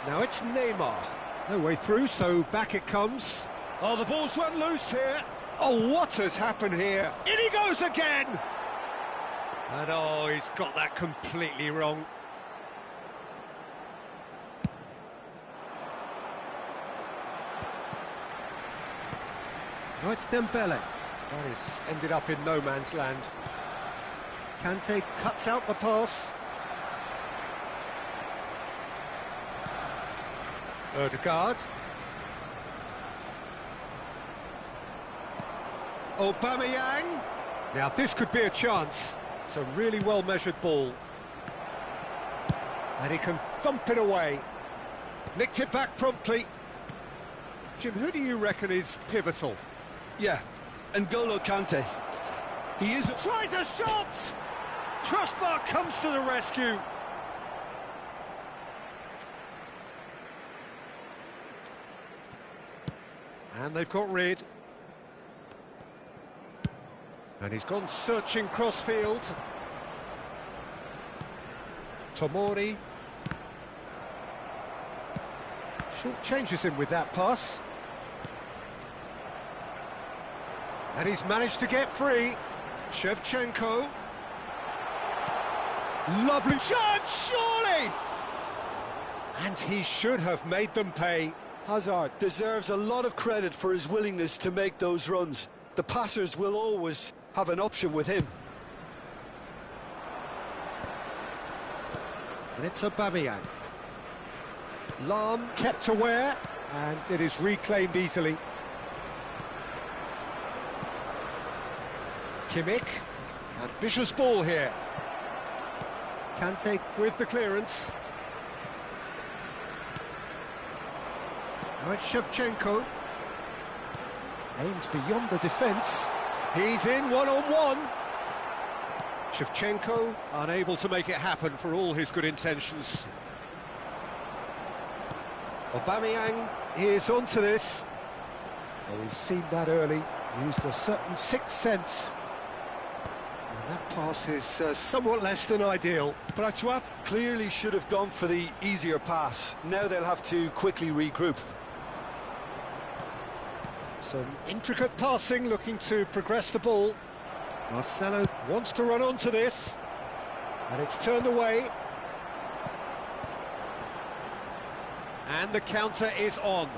Now it's Neymar. No way through, so back it comes. Oh, the ball's run loose here. Oh, what has happened here? In he goes again! And oh, he's got that completely wrong. Now it's Dembele. That is ended up in no man's land. Kante cuts out the pass. Ødegaard. Aubameyang. Now this could be a chance. It's a really well-measured ball. And he can thump it away. Nicked it back promptly. Jim, who do you reckon is pivotal? Yeah, N'Golo Kante. He is... Tries a shot! Crossbar comes to the rescue. And they've got rid. And he's gone searching crossfield. Tomori. Short changes him with that pass. And he's managed to get free. Shevchenko. Lovely shot, surely! And he should have made them pay. Hazard deserves a lot of credit for his willingness to make those runs. The passers will always have an option with him. And it's Aubameyang. Lahm kept aware, and it is reclaimed easily. Kimmich, ambitious ball here. Kante with the clearance. Now it's Shevchenko. Aims beyond the defence. He's in one-on-one. Shevchenko unable to make it happen for all his good intentions. Aubameyang is onto this. Oh, he's seen that early. Used a certain sixth sense. And that pass is somewhat less than ideal. Prachuap clearly should have gone for the easier pass. Now they'll have to quickly regroup. Some intricate passing, looking to progress the ball. Marcelo wants to run onto this. And it's turned away. And the counter is on.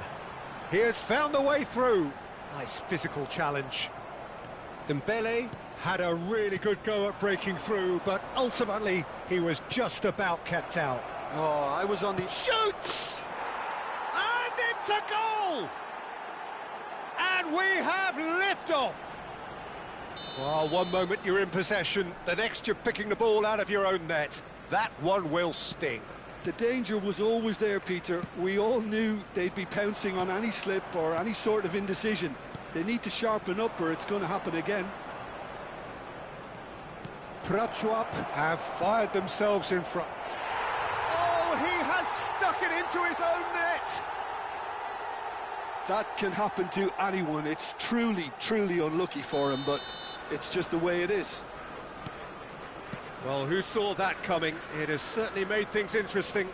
He has found the way through. Nice physical challenge. Dembele had a really good go at breaking through, but ultimately he was just about kept out. Oh, I was on the... Shoots! And it's a goal! And we have liftoff! Well, one moment you're in possession, the next you're picking the ball out of your own net. That one will sting. The danger was always there, Peter. We all knew they'd be pouncing on any slip or any sort of indecision. They need to sharpen up or it's going to happen again. Prachuap have fired themselves in front. Oh, he has stuck it into his own net! That can happen to anyone. It's truly, truly unlucky for him, but it's just the way it is. Well, who saw that coming? It has certainly made things interesting.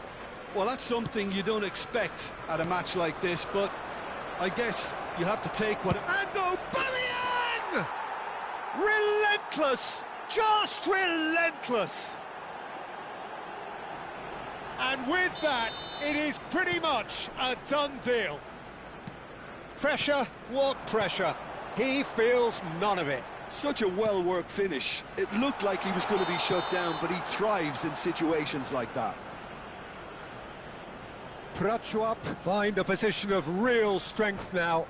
Well, that's something you don't expect at a match like this, but I guess you have to take what... And Aubameyang! Relentless! Just relentless! And with that, it is pretty much a done deal. Pressure? What pressure? He feels none of it. Such a well-worked finish. It looked like he was going to be shut down, but he thrives in situations like that. Prachuap find a position of real strength now.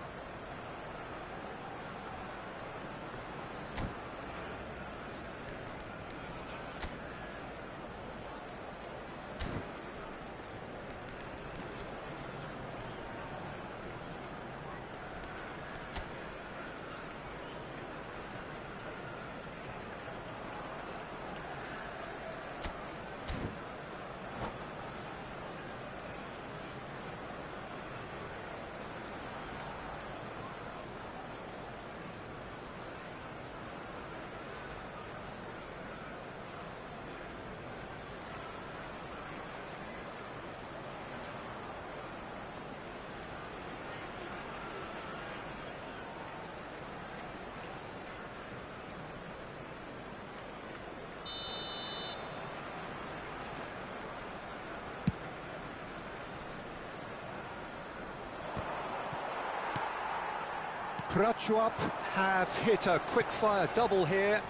Prachuap have hit a quick-fire double here.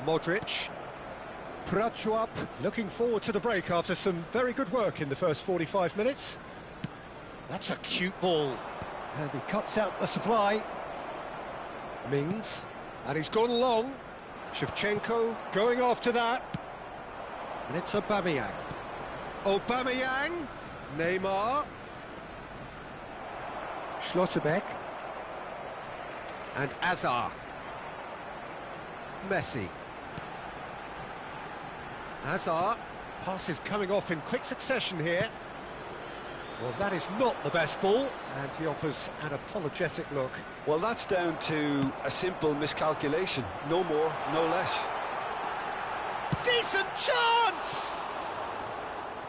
Modric. Prachuap looking forward to the break after some very good work in the first 45 minutes. That's a cute ball. And he cuts out the supply. Mings. And he's gone long. Shevchenko going after that. And it's Aubameyang. Aubameyang. Neymar. Schlotterbeck. And Azar. Messi. Azar. Passes coming off in quick succession here. Well, that is not the best ball, and he offers an apologetic look. Well, that's down to a simple miscalculation. No more, no less. Decent chance!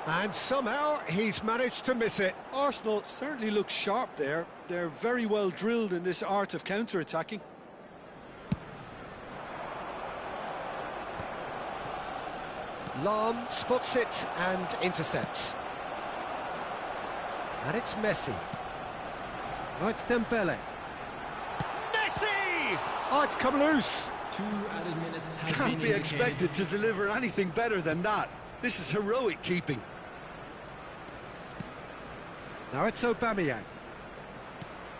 And somehow he's managed to miss it. Arsenal certainly look sharp there. They're very well drilled in this art of counter-attacking. Lahm spots it and intercepts. And it's Messi. Oh, it's Dembele. Messi! Oh, it's come loose. 2 added minutes have Can't been be expected to deliver anything better than that. This is heroic keeping. Now it's Aubameyang.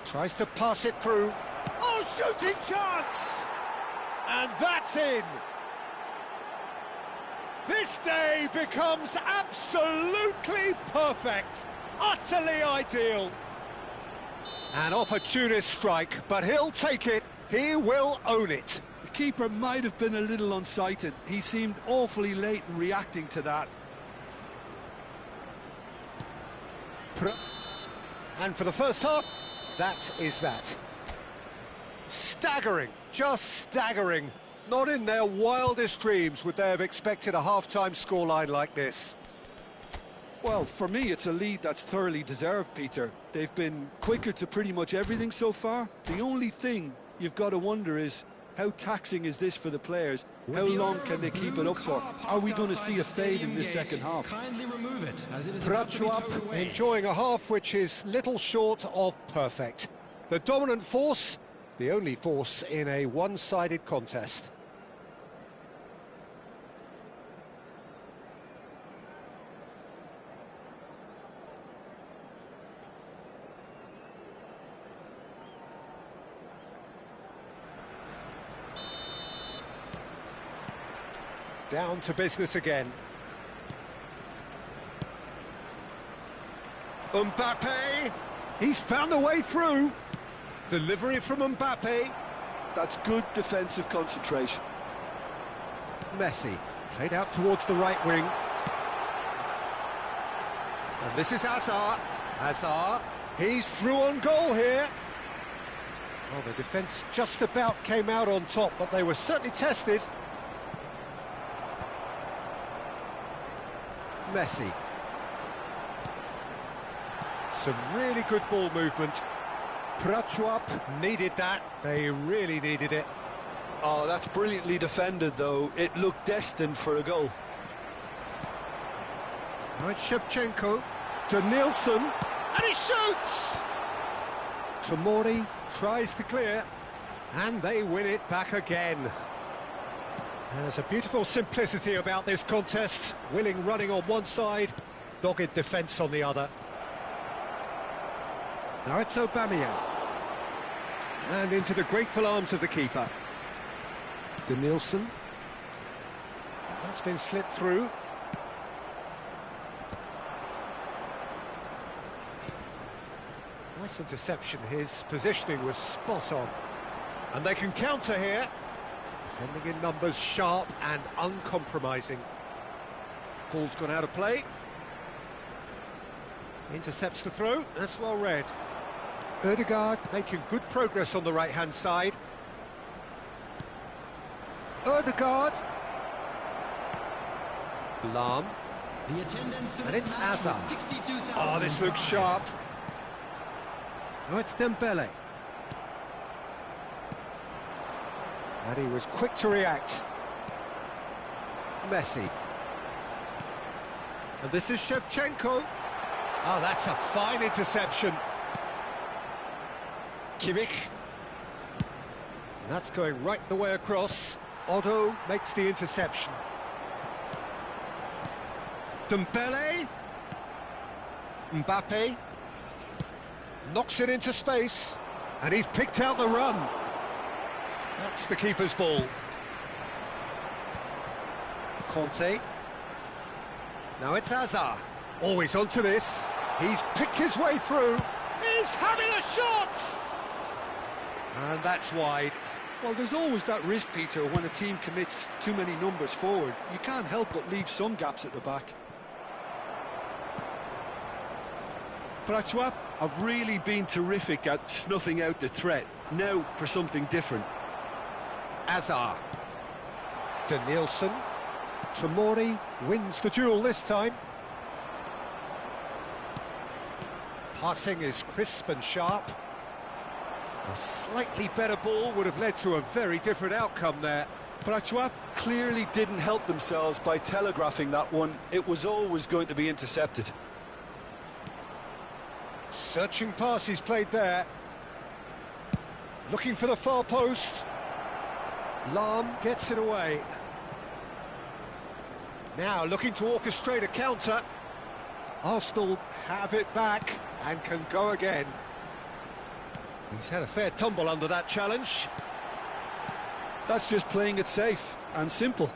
Tries to pass it through. Oh, shooting chance! And that's in. This day becomes absolutely perfect. Utterly ideal. An opportunist strike, but he'll take it. He will own it. The keeper might have been a little unsighted. He seemed awfully late in reacting to that. And for the first half, that is that. Staggering, just staggering. Not in their wildest dreams would they have expected a half-time scoreline like this. Well, for me, it's a lead that's thoroughly deserved, Peter. They've been quicker to pretty much everything so far. The only thing you've got to wonder is, how taxing is this for the players? How long can they keep it up for? Are we going to see a fade in this second half? Kindly remove it, as it is Prachuap enjoying a half which is little short of perfect. The dominant force, the only force in a one-sided contest. Down to business again. Mbappe! He's found a way through. Delivery from Mbappe. That's good defensive concentration. Messi, played out towards the right wing. And this is Azar. Azar, he's through on goal here. Well, the defence just about came out on top, but they were certainly tested. Messi. Some really good ball movement. Prachuap needed that. They really needed it. Oh, that's brilliantly defended, though. It looked destined for a goal. Now it's Shevchenko to Nielsen, and he shoots! Tomori tries to clear, and they win it back again. There's a beautiful simplicity about this contest. Willing running on one side, dogged defence on the other. Now it's Aubameyang. And into the grateful arms of the keeper. De Nielsen. That's been slipped through. Nice interception. His positioning was spot on. And they can counter here. Defending in numbers, sharp and uncompromising. Ball's gone out of play. Intercepts the throw. That's well read. Ødegaard making good progress on the right-hand side. Ødegaard. Lahm. The attendance for And this it's match was Azar. 62,000. Oh, this looks sharp. Oh, it's Dembele. And he was quick to react. Messi. And this is Shevchenko. Oh, that's a fine interception. Kimmich. And that's going right the way across. Otto makes the interception. Dembele. Mbappe. Knocks it into space. And he's picked out the run. That's the keeper's ball. Conte. Now it's Hazard. Always onto this. He's picked his way through. He's having a shot! And that's wide. Well, there's always that risk, Peter, when a team commits too many numbers forward. You can't help but leave some gaps at the back. Prachuap have really been terrific at snuffing out the threat. Now for something different. Hazard. Danielson. Tomori wins the duel this time. Passing is crisp and sharp. A slightly better ball would have led to a very different outcome there. Prachuap clearly didn't help themselves by telegraphing that one. It was always going to be intercepted. Searching pass he's played there. Looking for the far post. Lahm gets it away. Now looking to orchestrate a counter. Arsenal have it back and can go again. He's had a fair tumble under that challenge. That's just playing it safe and simple.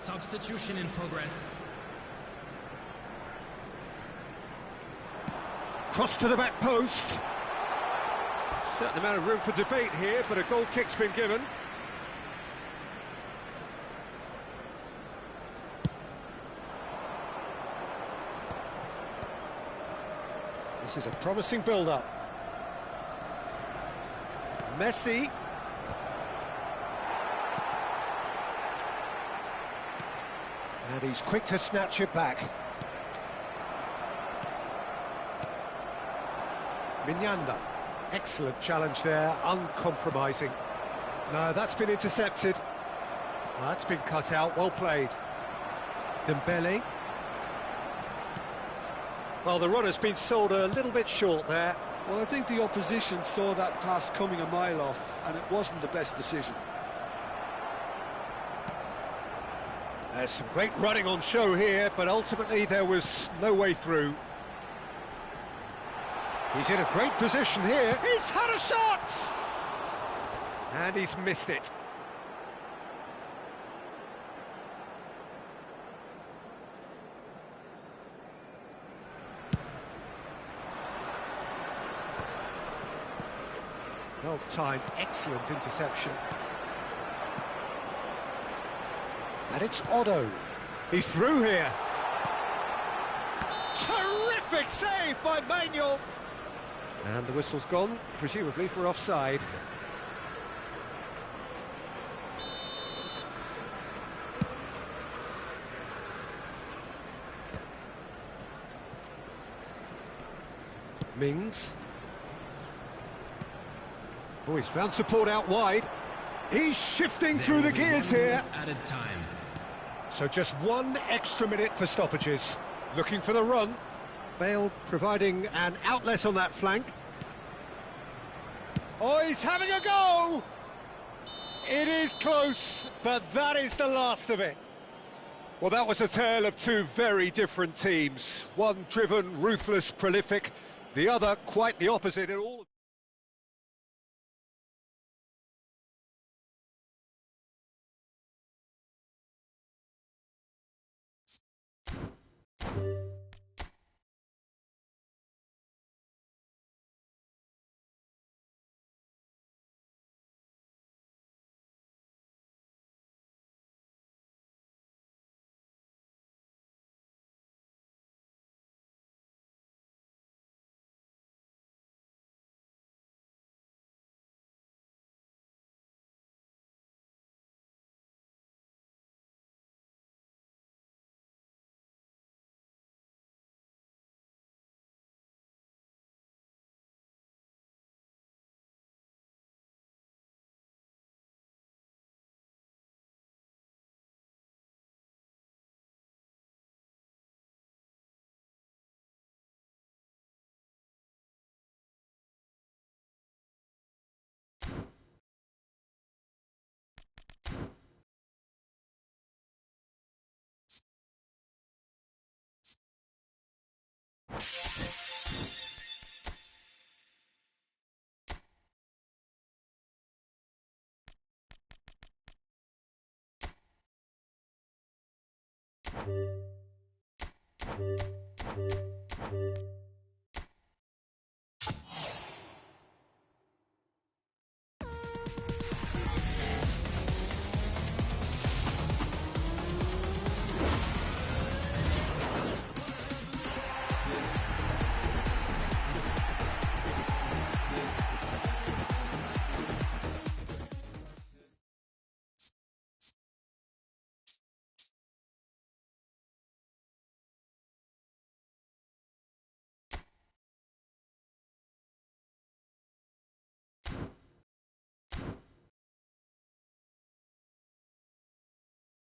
Substitution in progress. Cross to the back post. Certain amount of room for debate here, but a goal kick's been given. This is a promising build-up. Messi. And he's quick to snatch it back. Mignanda. Excellent challenge there, uncompromising. No, that's been intercepted. That's been cut out, well played. Dembele. Well, the runner's been sold a little bit short there. Well, I think the opposition saw that pass coming a mile off, and it wasn't the best decision. There's some great running on show here, but ultimately there was no way through. He's in a great position here. He's had a shot! And he's missed it. Well timed, excellent interception. And it's Otto. He's through here. Terrific save by Manuel. And the whistle's gone, presumably for offside. Mings. Oh, he's found support out wide. He's shifting through the gears here. Added time. So just 1 extra minute for stoppages. Looking for the run. Bale providing an outlet on that flank. Oh, he's having a go! It is close, but that is the last of it. Well, that was a tale of 2 very different teams. One driven, ruthless, prolific. The other quite the opposite in all.